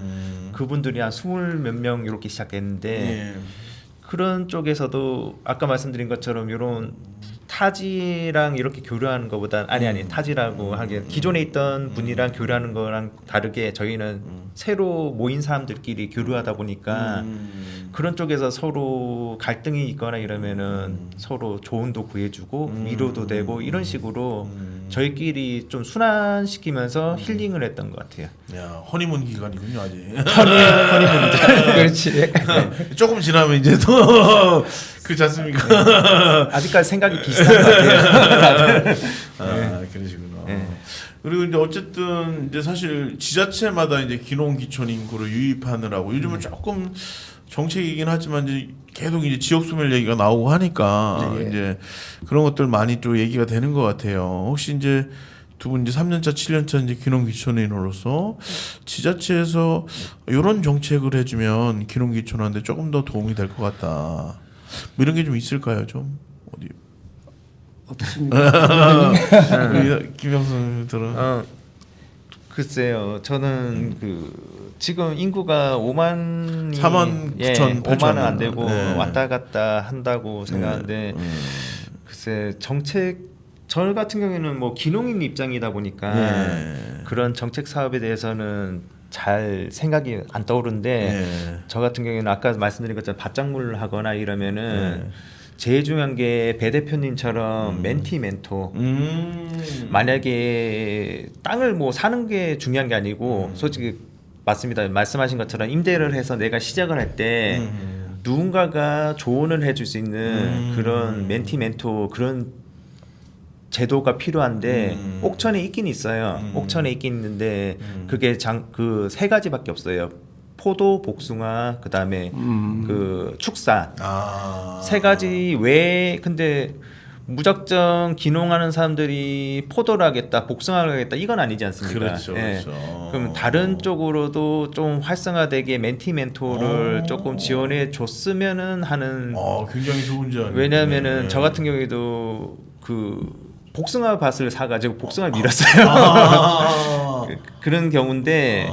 그분들이 한 20몇 명 이렇게 시작했는데 그런 쪽에서도 아까 말씀드린 것처럼 이런 타지랑 이렇게 교류하는 것보다 아니 타지라고 하기엔 기존에 있던 분이랑 교류하는 거랑 다르게 저희는 새로 모인 사람들끼리 교류하다 보니까 그런 쪽에서 서로 갈등이 있거나 이러면은 서로 조언도 구해주고 위로도 되고 이런 식으로 저희끼리 좀 순환시키면서 힐링을 했던 것 같아요. 야, 허니문 기간이군요, 아직. 허니문 그렇지. 조금 지나면 이제 또 그렇지 않습니까? 아직까지 생각이 비슷한 것 같아요. 그러시구나. 네. 그리고 이제 어쨌든 이제 사실 지자체마다 이제 기농 기촌 인구를 유입하느라고 요즘은 조금 정책이긴 하지만 이제 계속 이제 지역 소멸 얘기가 나오고 하니까 이제 그런 것들 많이 또 얘기가 되는 것 같아요. 혹시 이제 두 분 이제 3년차, 7년차 이제 기농 기촌인으로서 지자체에서 이런 정책을 해주면 기농 기촌하는데 조금 더 도움이 될 것 같다. 뭐 이런 게 좀 있을까요, 좀 어디? 어떻습니까? 우리 김영선들은 글쎄요, 저는 그 지금 인구가 5만 4만 9천 5만은 안 되고 네. 왔다 갔다 한다고 생각하는데 글쎄 정책 저 같은 경우에는 뭐 기농인 입장이다 보니까 그런 정책 사업에 대해서는 잘 생각이 안 떠오르는데 저 같은 경우에는 아까 말씀드린 것처럼 밭작물을 하거나 이러면은 제일 중요한 게 배 대표님처럼 멘티 멘토 만약에 땅을 뭐 사는 게 중요한 게 아니고 솔직히 맞습니다. 말씀하신 것처럼 임대를 해서 내가 시작을 할 때 누군가가 조언을 해줄 수 있는 그런 멘티 멘토 그런 제도가 필요한데 옥천에 있긴 있어요. 옥천에 있긴 있는데 그게 그 세 가지밖에 없어요. 포도, 복숭아, 그다음에 그 축산 세 가지 외에 근데 무작정 기농하는 사람들이 포도를 하겠다, 복숭아를 하겠다 이건 아니지 않습니까? 그렇죠, 그렇죠. 그럼 다른 쪽으로도 좀 활성화되게 멘티 멘토를 조금 지원해 줬으면은 하는. 굉장히 좋은 제안. 왜냐하면은 저 같은 경우에도 그 복숭아 밭을 사가지고 복숭아 밀었어요. 그런 경우인데.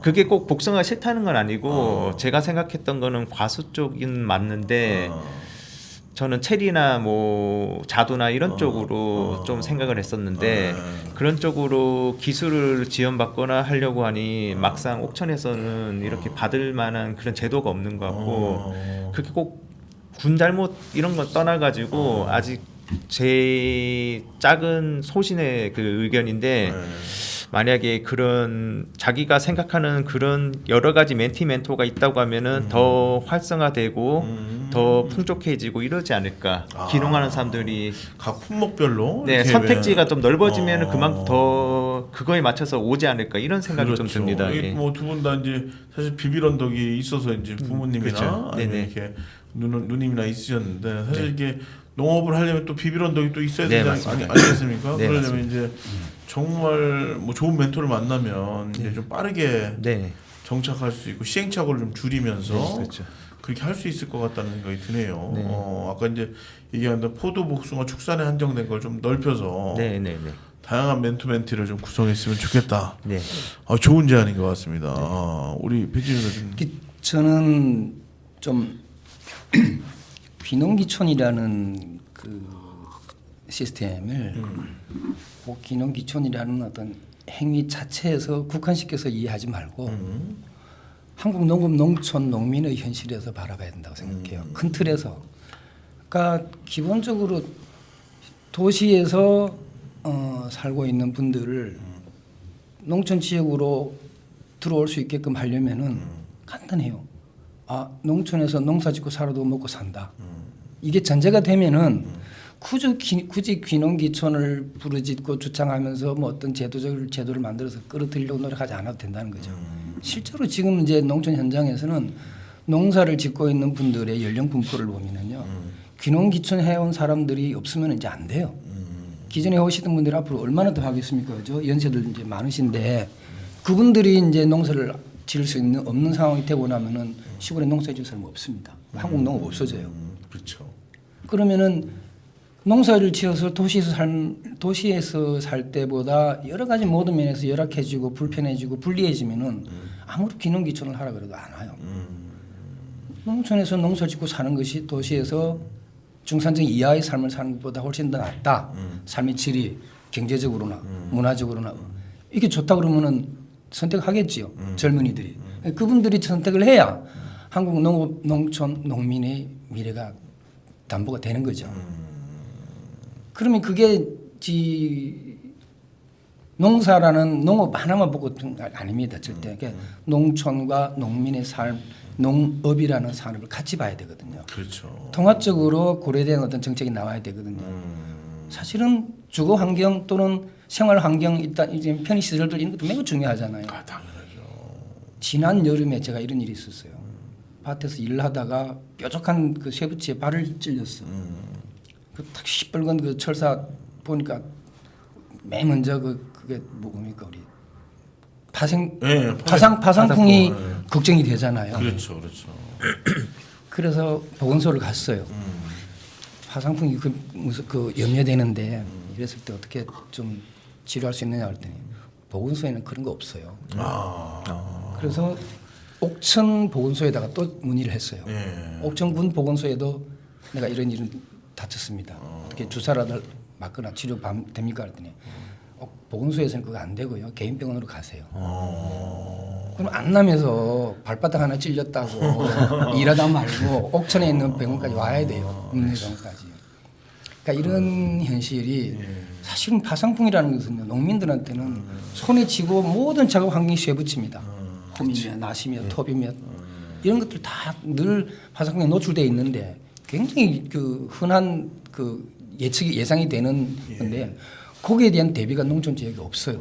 그게 꼭 복숭아가 싫다는 건 아니고 제가 생각했던 거는 과수 쪽은 맞는데 저는 체리나 뭐 자두나 이런 쪽으로 좀 생각을 했었는데 그런 쪽으로 기술을 지원받거나 하려고 하니 막상 옥천에서는 이렇게 받을 만한 그런 제도가 없는 것 같고 그렇게 꼭 군 잘못 이런 거 떠나가지고 아직 제 작은 소신의 그 의견인데 만약에 그런 자기가 생각하는 그런 여러 가지 멘티 멘토가 있다고 하면은 더 활성화되고 더 풍족해지고 이러지 않을까. 기농하는 사람들이 각 품목별로 선택지가 좀 넓어지면은 그만큼 더 그거에 맞춰서 오지 않을까 이런 생각이 좀 듭니다. 뭐 두 분 다 이제 사실 비빌 언덕이 있어서 이제 부모님이나 그렇죠. 아니면 이렇게 누님이나 있으셨는데 사실 이게 농업을 하려면 또 비빌 언덕이 또 있어야 되지 않습니까? 네, 그러려면 맞습니다. 이제 정말 뭐 좋은 멘토를 만나면 이제 좀 빠르게 정착할 수 있고 시행착오를 좀 줄이면서 그렇죠. 그렇게 할 수 있을 것 같다는 생각이 드네요. 네. 아까 이제 얘기한 포도, 복숭아, 축산에 한정된 걸 좀 넓혀서 네. 다양한 멘토멘티를 좀 구성했으면 좋겠다. 네. 좋은 제안인 것 같습니다. 우리 배지훈 교수님. 저는 좀 귀농귀촌이라는 그 시스템을 꼭 귀농귀촌이라는 어떤 행위 자체에서 국한시켜서 이해하지 말고 한국 농업 농촌 농민의 현실에서 바라봐야 된다고 생각해요. 큰 틀에서. 그러니까 기본적으로 도시에서 살고 있는 분들을 농촌 지역으로 들어올 수 있게끔 하려면은 간단해요. 농촌에서 농사 짓고 살아도 먹고 산다. 이게 전제가 되면은 굳이 귀농귀촌을 부르짖고 주창하면서 뭐 어떤 제도를 만들어서 끌어들이려고 노력하지 않아도 된다는 거죠. 실제로 지금 이제 농촌 현장에서는 농사를 짓고 있는 분들의 연령 분포를 보면은요, 귀농귀촌 해온 사람들이 없으면 이제 안 돼요. 기존에 오시던 분들이 앞으로 얼마나 더 하겠습니까? 그죠? 연세들 이제 많으신데 그분들이 이제 농사를 지을 수 없는 상황이 되고 나면은 시골에 농사 지을 사람 없습니다. 한국 농업 없어져요. 그렇죠. 그러면은 농사를 지어서 도시에서 살 때보다 여러 가지 모든 면에서 열악해지고 불편해지고 불리해지면은 아무리 귀농귀촌을 하라 그래도 안 와요. 농촌에서 농사 짓고 사는 것이 도시에서 중산층 이하의 삶을 사는 것보다 훨씬 더 낫다. 삶의 질이 경제적으로나 문화적으로나 이게 좋다 그러면은 선택하겠지요. 젊은이들이. 그분들이 선택을 해야 한국 농업 농촌 농민의 미래가 담보가 되는 거죠. 그러면 그게 농사라는 농업 하나만 보고 아닙니다. 절대. 농촌과 농민의 삶, 농업이라는 산업을 같이 봐야 되거든요. 그렇죠. 통합적으로 고려된 어떤 정책이 나와야 되거든요. 사실은 주거 환경 또는 생활 환경 일단 이제 편의 시설들 이런 것도 매우 중요하잖아요. 당연하죠. 지난 여름에 제가 이런 일이 있었어요. 밭에서 일을 하다가 뾰족한 그 쇠붙이에 발을 찔렸어. 그 시뻘건 그 철사 보니까 맨 먼저 그게 뭡니까 우리 파상풍이 걱정이 되잖아요. 그렇죠. 그래서 보건소를 갔어요. 파상풍이 그 염려되는데 이랬을 때 어떻게 좀 치료할 수 있느냐 그랬더니 보건소에는 그런 거 없어요. 그래서 옥천 보건소에다가 또 문의를 했어요. 옥천군 보건소에도 내가 이런 일은 다쳤습니다. 어떻게 주사라도 맞거나 치료 됩니까 그랬더니 보건소에서는 그거 안 되고요. 개인 병원으로 가세요. 그럼 안남에서 발바닥 하나 찔렸다고 일하다 말고 옥천에 있는 병원까지 와야 돼요. 국민병원까지. 그러니까 이런 현실이 사실은 파상풍이라는 것은 농민들한테는 손에 쥐고 모든 작업 환경이 쇠붙입니다. 홈이며 나시며 톱이며 이런 것들 다 늘 파상풍에 노출돼 있는데 굉장히 그 흔한 그 예상이 되는 건데 거기에 대한 대비가 농촌 지역에 없어요.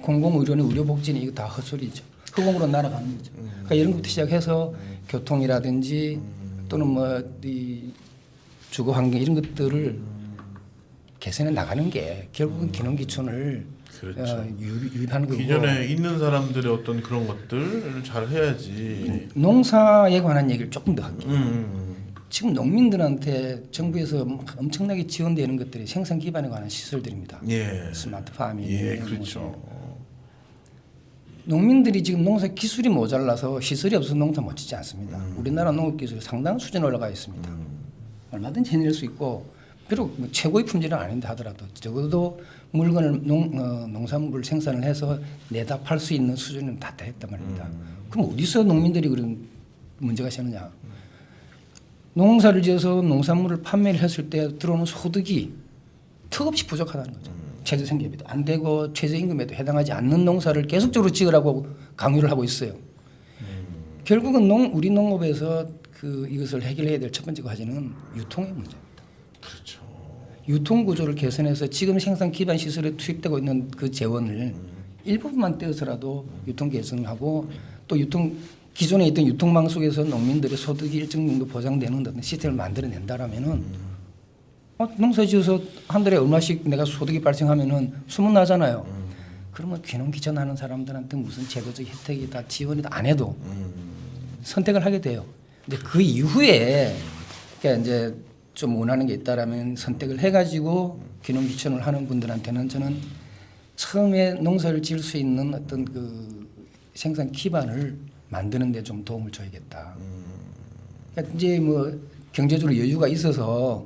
공공의료는 의료복지는 이거 다 헛소리죠. 허공으로 날아가는 거죠. 그러니까 이런 것부터 시작해서 교통이라든지 또는 뭐 이 주거 환경 이런 것들을 개선해 나가는 게 결국은 귀농귀촌을 그렇죠. 유입하는 거고. 기존에 있는 사람들의 어떤 그런 것들을 잘 해야지. 농사에 관한 얘기를 조금 더 할게요. 지금 농민들한테 정부에서 엄청나게 지원되는 것들이 생산 기반에 관한 시설들입니다. 스마트 파밍. 그렇죠. 농민들이 지금 농사 기술이 모자라서 시설이 없어서 농사 못 짓지 않습니다. 우리나라 농업 기술이 상당한 수준에 올라가 있습니다. 얼마든지 해낼 수 있고 비록 최고의 품질은 아닌데 하더라도 적어도 물건을 농산물 생산을 해서 내다 팔 수 있는 수준은 다 됐단 말입니다. 그럼 어디서 농민들이 그런 문제가 생기느냐? 농사를 지어서 농산물을 판매를 했을 때 들어오는 소득이 턱없이 부족하다는 거죠. 최저생계비도 안 되고 최저임금에도 해당하지 않는 농사를 계속적으로 지으라고 강요를 하고 있어요. 결국은 우리 농업에서 이것을 해결해야 될 첫 번째 과제는 유통의 문제입니다. 그렇죠. 유통 구조를 개선해서 지금 생산 기반 시설에 투입되고 있는 그 재원을 일부분만 떼어서라도 유통 개선하고 또 기존에 있던 유통망 속에서 농민들의 소득이 일정 정도 보장되는 어떤 시스템을 만들어낸다라면은 농사 지어서 한 달에 얼마씩 내가 소득이 발생하면은 소문나잖아요. 그러면 귀농귀촌하는 사람들한테 무슨 제도적 혜택이 다 지원이 안 해도 선택을 하게 돼요. 근데 그 이후에 그러니까 이제 좀 원하는 게 있다라면 선택을 해가지고 귀농귀촌을 하는 분들한테는 저는 처음에 농사를 지을 수 있는 어떤 그 생산 기반을 만드는 데 좀 도움을 줘야겠다. 그러니까 이제 뭐 경제적으로 여유가 있어서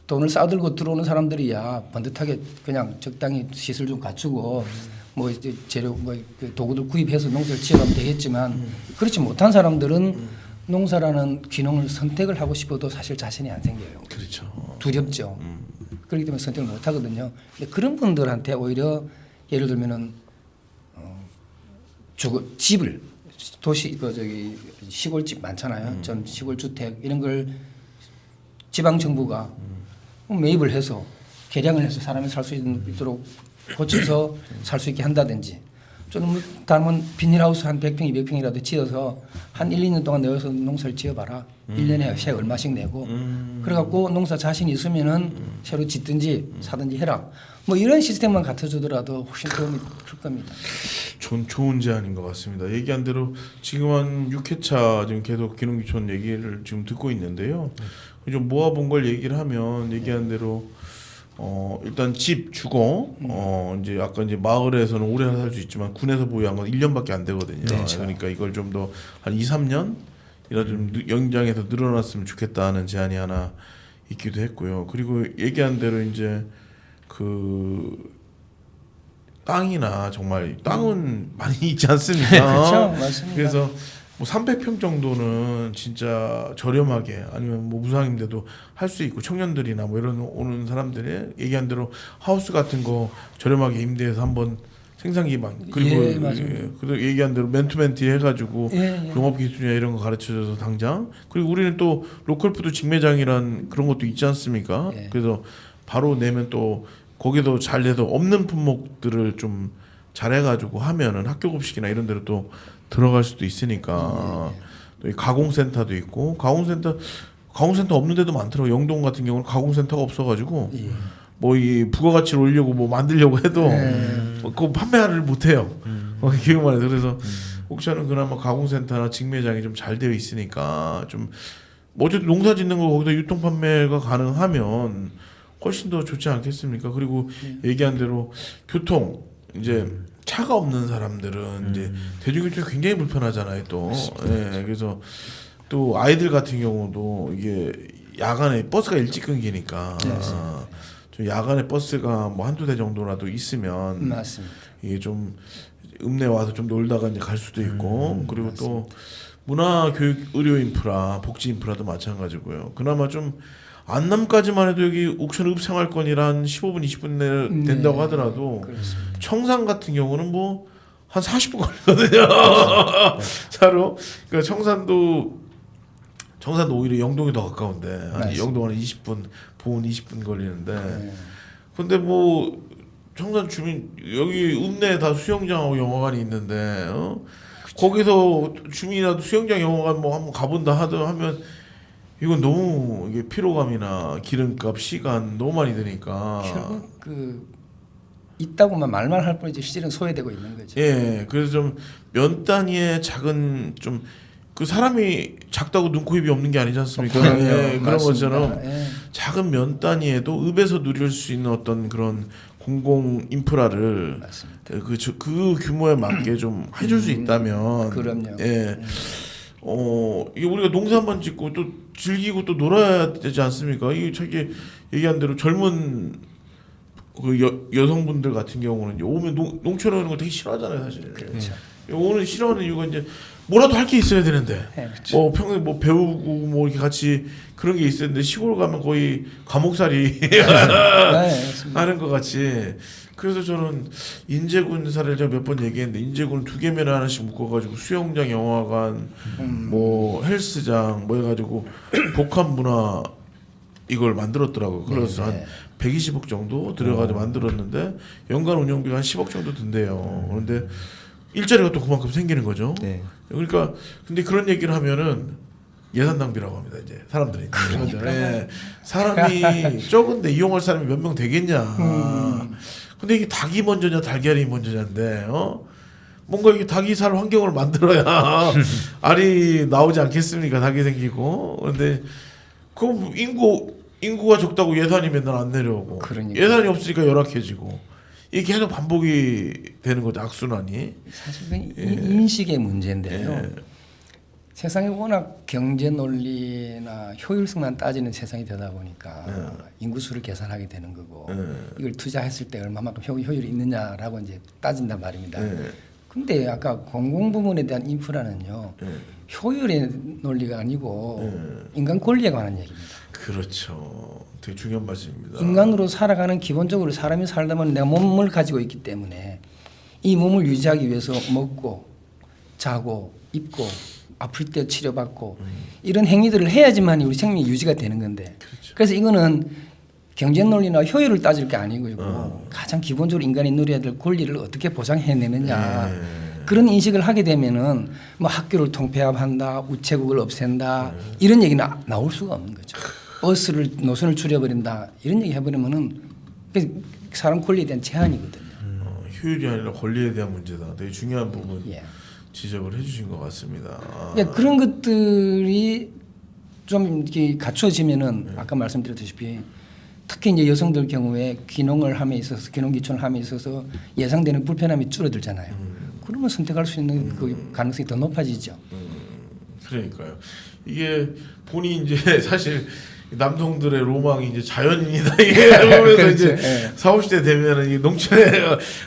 돈을 싸들고 들어오는 사람들이야 번듯하게 그냥 적당히 시설 좀 갖추고 뭐 이제 재료 뭐그 도구들 구입해서 농사를 지어가면 되겠지만 그렇지 못한 사람들은 농사라는 귀농을 선택을 하고 싶어도 사실 자신이 안 생겨요. 그렇죠. 두렵죠. 그렇기 때문에 선택을 못 하거든요. 근데 그런 분들한테 오히려 예를 들면은 집을 도시 저기 시골집 많잖아요. 전 시골 주택 이런 걸 지방 정부가 매입을 해서 개량을 해서 사람이 살 수 있도록 고쳐서 살 수 있게 한다든지 저는 다른 비닐하우스 한 100평, 200평이라도 지어서 한 1, 2년 동안 내어서 농사를 지어봐라. 1년에 세 얼마씩 내고 그래갖고 농사 자신 있으면은 새로 짓든지 사든지 해라. 뭐 이런 시스템만 갖춰주더라도 훨씬 도움이 클 겁니다. 좋은 제안인 것 같습니다. 얘기한 대로 지금 한 6회차 지금 계속 귀농귀촌 얘기를 지금 듣고 있는데요. 좀 모아본 걸 얘기를 하면 얘기한 대로 일단 집 주거 이제 아까 이제 마을에서는 오래 살 수 있지만 군에서 보유한 건 1년밖에 안 되거든요. 그렇죠. 그러니까 이걸 좀 더 한 2, 3년 이라 좀 연장해서 늘어났으면 좋겠다는 제안이 하나 있기도 했고요. 그리고 얘기한 대로 이제 그 땅이나 정말 땅은 많이 있지 않습니까? 그렇죠, 맞습니다. 그래서 뭐 300평 정도는 진짜 저렴하게 아니면 뭐 무상임대도 할 수 있고 청년들이나 뭐 이런 오는 사람들이 얘기한 대로 하우스 같은 거 저렴하게 임대해서 한번 생산 기반 그리고 예, 맞아요. 그리고 얘기한 대로 맨투맨티 해가지고 예. 농업 기술이나 이런 거 가르쳐줘서 당장 그리고 우리는 또 로컬푸드 직매장이란 그런 것도 있지 않습니까? 예. 그래서 바로 내면 또 거기도 잘 돼서 없는 품목들을 좀 잘해가지고 하면은 학교 급식이나 이런 데로 또 들어갈 수도 있으니까 또 이 가공센터도 있고 가공센터 없는 데도 많더라고. 영동 같은 경우는 가공센터가 없어가지고 뭐 이 부가가치를 올리려고 뭐 만들려고 해도 그거 판매를 못해요. 기억만 해서 그래서 옥션은 그나마 가공센터나 직매장이 좀 잘 되어 있으니까 좀 뭐 어쨌든 농사 짓는 거 거기다 유통 판매가 가능하면 훨씬 더 좋지 않겠습니까? 그리고 얘기한 대로 교통 이제 차가 없는 사람들은 이제 대중교통이 굉장히 불편하잖아요. 또 예, 그래서 또 아이들 같은 경우도 이게 야간에 버스가 일찍 끊기니까 좀 야간에 버스가 뭐 한두 대 정도라도 있으면 맞습니다. 이게 좀 읍내 와서 좀 놀다가 이제 갈 수도 있고 그리고 또 문화, 교육, 의료 인프라, 복지 인프라도 마찬가지고요. 그나마 좀 안남까지만 해도 여기 옥천 읍생활권이라 한 15분, 20분 내 된다고 하더라도 그렇습니다. 청산 같은 경우는 뭐 한 40분 걸리거든요. 차로. 그러니까 청산도 오히려 영동이 더 가까운데 한 영동 한 20분, 보은 20분 걸리는데 근데 뭐 청산 주민 여기 읍내에 다 수영장하고 영화관이 있는데 거기서 주민이라도 수영장 영화관 뭐 한번 가본다 하면 이건 너무 이게 피로감이나 기름값, 시간 너무 많이 드니까. 결국 그 있다고만 말만 할 뿐이지 실은 소외되고 있는 거죠. 예, 그래서 좀 면 단위의 작은 좀 그 사람이 작다고 눈코입이 없는 게 아니지 않습니까? 예, 그런 것처럼 작은 면 단위에도 읍에서 누릴 수 있는 어떤 그런 공공 인프라를 그 규모에 맞게 좀 해줄 수 있다면. 그럼요. 예. 이게 우리가 농사 한번 짓고 또 즐기고 또 놀아야 되지 않습니까? 이게 저기 얘기한 대로 젊은 그 여성분들 같은 경우는 오면 농촌에 오는 거 되게 싫어하잖아요, 사실. 그렇죠. 오늘 싫어하는 이유가 이제 뭐라도 할 게 있어야 되는데, 그렇죠. 뭐 평생 뭐 배우고 뭐 이렇게 같이 그런 게 있어야 되는데 시골 가면 거의 감옥살이 하는 것 같이. 그래서 저는 인제군 사례를 제가 몇 번 얘기했는데 인제군 2개면 하나씩 묶어가지고 수영장, 영화관, 뭐 헬스장 뭐 해가지고 복합 문화 이걸 만들었더라고요. 그래서 한 120억 정도 들여가지고 만들었는데 연간 운영비가 한 10억 정도 든대요. 그런데 일자리가 또 그만큼 생기는 거죠. 네. 그러니까 근데 그런 얘기를 하면은 예산 낭비라고 합니다. 이제 사람들이. 그러니까. 예. 사람이 적은데 이용할 사람이 몇 명 되겠냐. 근데 이게 닭이 먼저냐 달걀이 먼저냐인데 뭔가 이게 닭이 살 환경을 만들어야 알이 나오지 않겠습니까? 닭이 생기고. 그런데 그 인구가 적다고 예산이 맨날 안 내려오고 그러니까. 예산이 없으니까 열악해지고 이게 계속 반복이 되는 거죠. 악순환이. 사실은 인식의 문제인데요. 예. 세상이 워낙 경제 논리나 효율성만 따지는 세상이 되다 보니까 인구수를 계산하게 되는 거고 이걸 투자했을 때 얼마만큼 효율이 있느냐라고 이제 따진단 말입니다. 근데 아까 공공부문에 대한 인프라는요 효율의 논리가 아니고 인간 권리에 관한 얘기입니다. 그렇죠. 되게 중요한 말씀입니다. 인간으로 살아가는 기본적으로 사람이 살다 보면 내가 몸을 가지고 있기 때문에 이 몸을 유지하기 위해서 먹고 자고 입고 아플 때 치료받고 이런 행위들을 해야지만 우리 생명이 유지가 되는 건데 그래서 이거는 경제 논리나 효율을 따질 게 아니고 가장 기본적으로 인간이 누려야 될 권리를 어떻게 보장해내느냐 그런 인식을 하게 되면은 뭐 학교를 통폐합한다 우체국을 없앤다 이런 얘기는 나올 수가 없는 거죠. 버스를 노선을 줄여버린다 이런 얘기 해버리면은 사람 권리에 대한 제한이거든요. 효율이 아니라 권리에 대한 문제다. 되게 중요한 부분 예. 지적을 해주신 것 같습니다. 그러니까 그런 것들이 좀 이렇게 갖춰지면은 아까 말씀드렸다시피 특히 이제 여성들 경우에 귀농을 함에 있어서 귀농 귀촌을 함에 있어서 예상되는 불편함이 줄어들잖아요. 그러면 선택할 수 있는 그 가능성이 더 높아지죠. 그러니까요. 이게 본인이 이제 사실 남성들의 로망이 이제 자연인이다 이게 보면서 그렇죠. 이제 예. 40, 50대 되면은 이 농촌에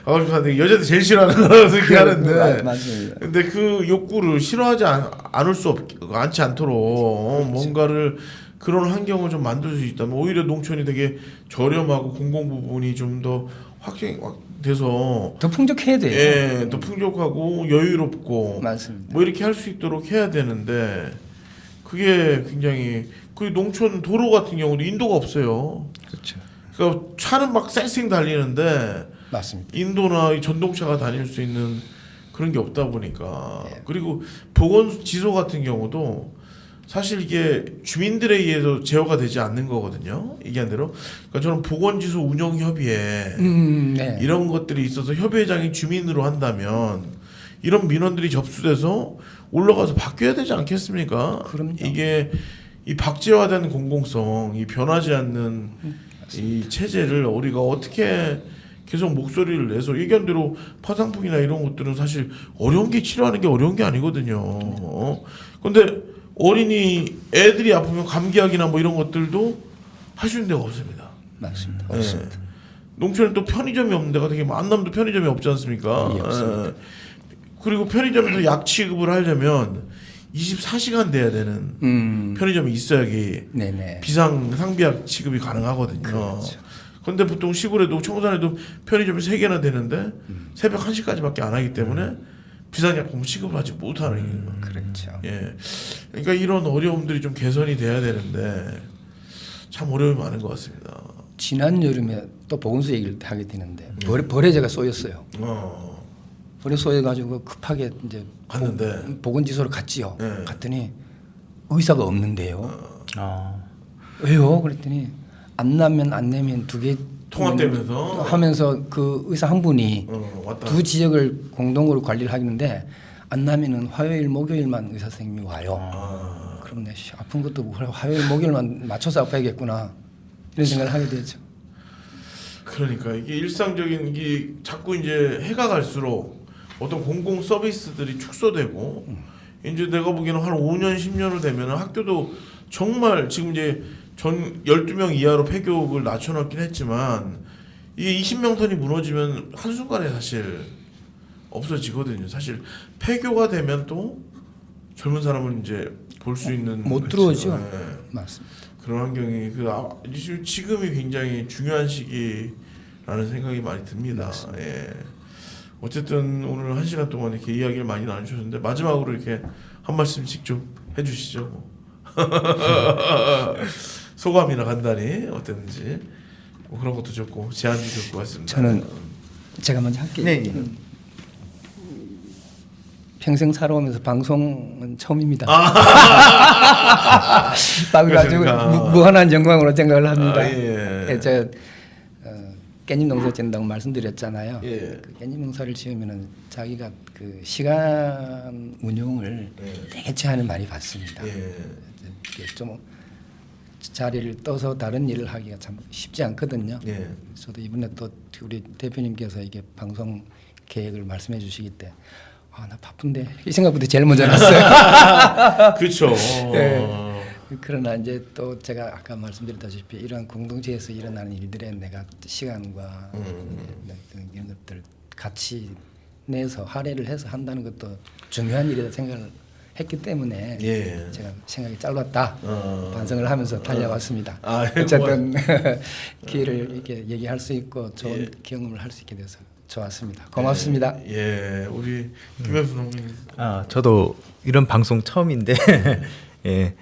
가고 싶은데 여자들 제일 싫어하는 거라고 그렇게 하는데 맞아요. 근데 그 욕구를 싫어하지 않을 수 않지 않도록 뭔가를 그런 환경을 좀 만들 수 있다면 오히려 농촌이 되게 저렴하고 공공 부분이 좀 더 확대돼서 더 풍족해야 돼요. 예, 더 풍족하고 여유롭고 맞습니다. 뭐 이렇게 할 수 있도록 해야 되는데 그게 굉장히 그 농촌 도로 같은 경우도 인도가 없어요. 그렇죠. 그러니까 차는 막 쌩쌩 달리는데 맞습니다. 인도나 이 전동차가 다닐 수 있는 그런 게 없다 보니까 예. 그리고 보건지소 같은 경우도 사실 이게 주민들에 의해서 제어가 되지 않는 거거든요. 얘기한 대로. 그러니까 저는 보건지소 운영협의회 네. 이런 것들이 있어서 협의회장이 주민으로 한다면 이런 민원들이 접수돼서 올라가서 바뀌어야 되지 않겠습니까? 그럼요. 이게 이 박제화된 공공성, 이 변하지 않는 이 체제를 우리가 어떻게 계속 목소리를 내서 얘기한 대로 파상풍이나 이런 것들은 사실 어려운 게 치료하는 게 어려운 게 아니거든요. 그런데 어린이 애들이 아프면 감기약이나 뭐 이런 것들도 할 수 있는 데가 없습니다. 맞습니다. 예. 없습니다. 농촌에 또 편의점이 없는 데가 되게 만남도 편의점이 없지 않습니까? 예, 없습니다. 예. 그리고 편의점에서 약 취급을 하려면 24시간 돼야 되는 편의점이 있어야지 네네. 비상 상비약 취급이 가능하거든요. 그렇죠. 그런데 보통 시골에도 청산에도 편의점이 3개나 되는데 새벽 1시까지밖에 안 하기 때문에 비상약품 취급을 하지 못하는 거예요. 그렇죠. 예. 그러니까 이런 어려움들이 좀 개선이 돼야 되는데 참 어려움이 많은 것 같습니다. 지난 여름에 또 보건소 얘기를 하게 되는데 벌레제가 쏘였어요. 벌레 쏘여가지고 급하게 이제 갔는데 보건지소를 갔지요. 네. 갔더니 의사가 없는데요. 아. 왜요? 그랬더니 안 나면 안 내면 두 개 통합되면서 하면서 그 의사 한 분이 왔다. 두 지역을 공동으로 관리를 하는데 안 나면은 화요일 목요일만 의사 선생님이 와요. 그럼 내 아픈 것도 화요일 목요일만 맞춰서 아파야겠구나 이런 생각을 하게 되죠. 그러니까 이게 일상적인 게 자꾸 이제 해가 갈수록 어떤 공공 서비스들이 축소되고 이제 내가 보기에는 한 5년 10년을 되면 학교도 정말 지금 이제 전 12명 이하로 폐교육을 낮춰놨긴 했지만 이게 20명 선이 무너지면 한순간에 사실 없어지거든요. 사실 폐교가 되면 또 젊은 사람을 이제 볼 수 있는 못 들어오죠. 네. 맞습니다. 그런 환경이 지금이 굉장히 중요한 시기라는 생각이 많이 듭니다. 예. 어쨌든 오늘 1시간 동안 이렇게 이야기를 많이 나누셨는데 마지막으로 이렇게 한 말씀씩 좀 해주시죠. 소감이나 간단히 어땠는지 뭐 그런 것도 좋고 제안도 좋을 것 같습니다. 저는 제가 먼저 할게요. 네. 평생 살아오면서 방송은 처음입니다. 그래가지고 그렇습니까? 무한한 영광으로 생각을 합니다. 예. 제가 깻잎 농사 짓는다고 말씀드렸잖아요. 예. 그 깻잎 농사를 지으면은 자기가 그 시간 운용을 되게 제한을 많이 받습니다. 이게 좀 자리를 떠서 다른 일을 하기가 참 쉽지 않거든요. 예. 저도 이번에 또 우리 대표님께서 이게 방송 계획을 말씀해 주시기 때 나 바쁜데 이 생각부터 제일 먼저 났어요. 그렇죠. 네. 그러나 이제 또 제가 아까 말씀드렸다시피 이러한 공동체에서 일어나는 일들에 내가 시간과 이런 것들 같이 내서 할애를 해서 한다는 것도 중요한 일이다 생각을 했기 때문에 예. 제가 생각이 짧았다 반성을 하면서 달려왔습니다. 예, 어쨌든 기회를 이렇게 얘기할 수 있고 좋은 경험을 할 수 있게 돼서 좋았습니다. 고맙습니다. 예, 우리 김현수 농민. 저도 이런 방송 처음인데 예.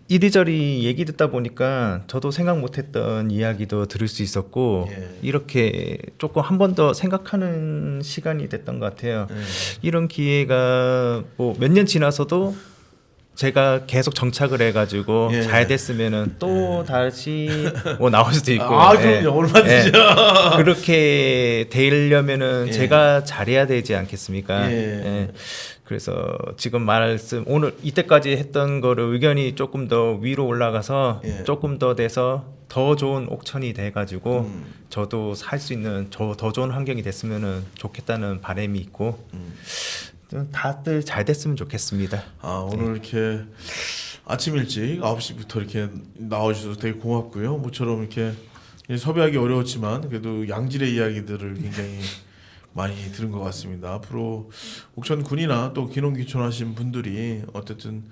이리저리 얘기 듣다 보니까 저도 생각 못했던 이야기도 들을 수 있었고 이렇게 조금 한 번 더 생각하는 시간이 됐던 것 같아요. 이런 기회가 뭐 몇 년 지나서도 제가 계속 정착을 해가지고 잘 됐으면은 또 다시 뭐 나올 수도 있고. 그럼요, 얼마든지요. 그렇게 되려면은 제가 잘해야 되지 않겠습니까? 그래서 지금 말씀 오늘 이때까지 했던 거를 의견이 조금 더 위로 올라가서 조금 더 돼서 더 좋은 옥천이 돼가지고 저도 살 수 있는 더 좋은 환경이 됐으면은 좋겠다는 바람이 있고 다들 잘 됐으면 좋겠습니다. 오늘 이렇게 아침 일찍 9시부터 이렇게 나와주셔서 되게 고맙고요. 모처럼 이렇게 섭외하기 어려웠지만 그래도 양질의 이야기들을 굉장히 많이 들은 것 같습니다. 앞으로 옥천군이나 또 기농기촌 하신 분들이 어쨌든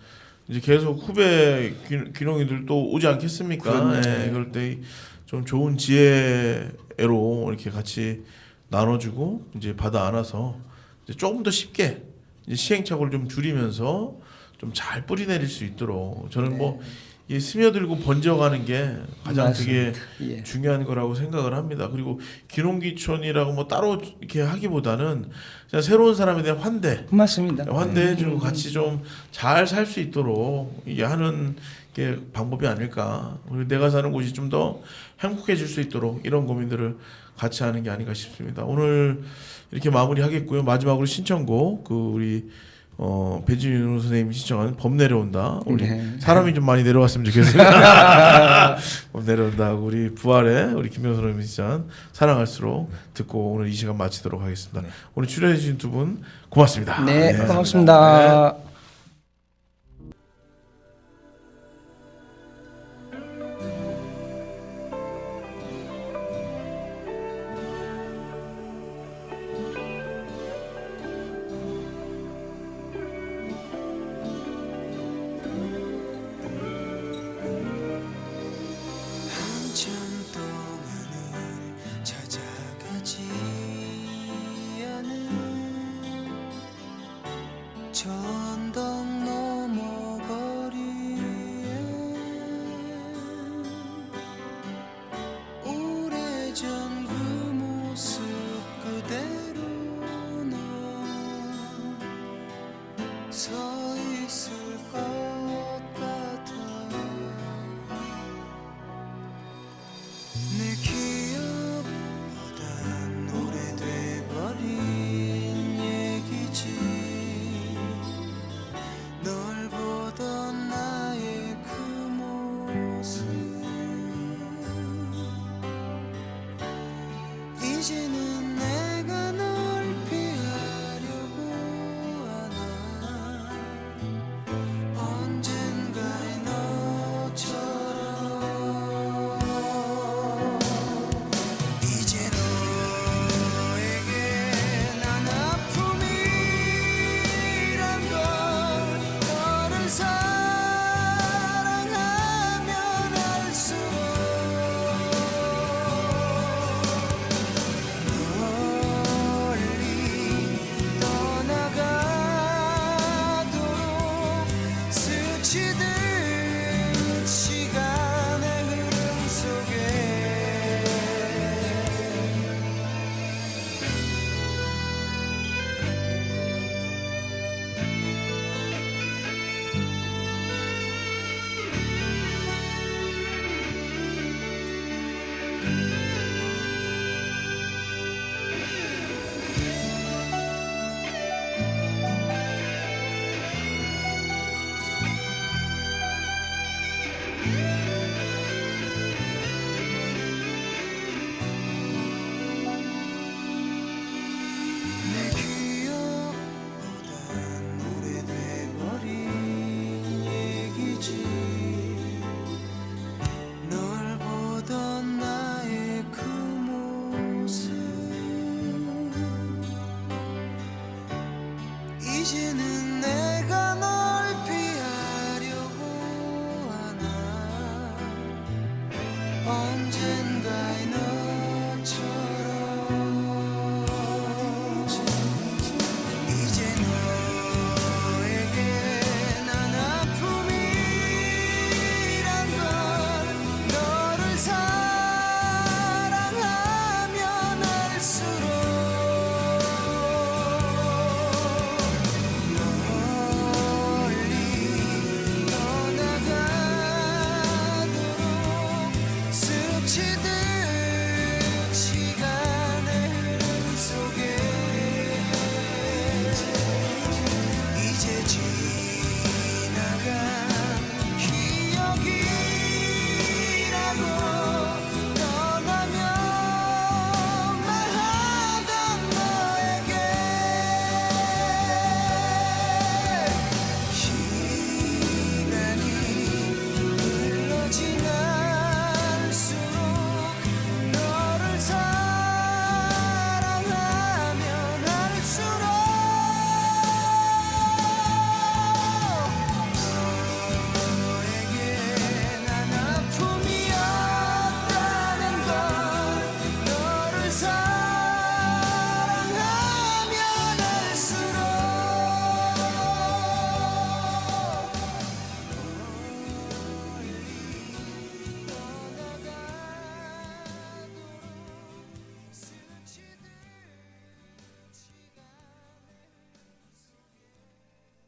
이제 계속 후배 귀농이들 또 오지 않겠습니까? 그럴 때 좀 좋은 지혜로 이렇게 같이 나눠주고 이제 받아 안아서 이제 조금 더 쉽게 이제 시행착오를 좀 줄이면서 좀 잘 뿌리내릴 수 있도록 저는 뭐 이 스며들고 번져가는 게 가장 맞습니다. 되게 중요한 거라고 생각을 합니다. 그리고 기농기촌이라고 뭐 따로 이렇게 하기보다는 그냥 새로운 사람에 대한 맞습니다. 환대해주고 같이 좀 잘 살 수 있도록 이게 하는 게 방법이 아닐까. 그리고 내가 사는 곳이 좀 더 행복해질 수 있도록 이런 고민들을 같이 하는 게 아닌가 싶습니다. 오늘 이렇게 마무리하겠고요. 마지막으로 신청곡 우리 배진윤 선생님이 신청한 범 내려온다. 우리 사람이 좀 많이 내려왔으면 좋겠습니다. 범 내려온다. 우리 부활의 우리 김명수 선생님이 신청한 사랑할수록 듣고 오늘 이 시간 마치도록 하겠습니다. 오늘 출연해 주신 두 분 고맙습니다. 네, 고맙습니다.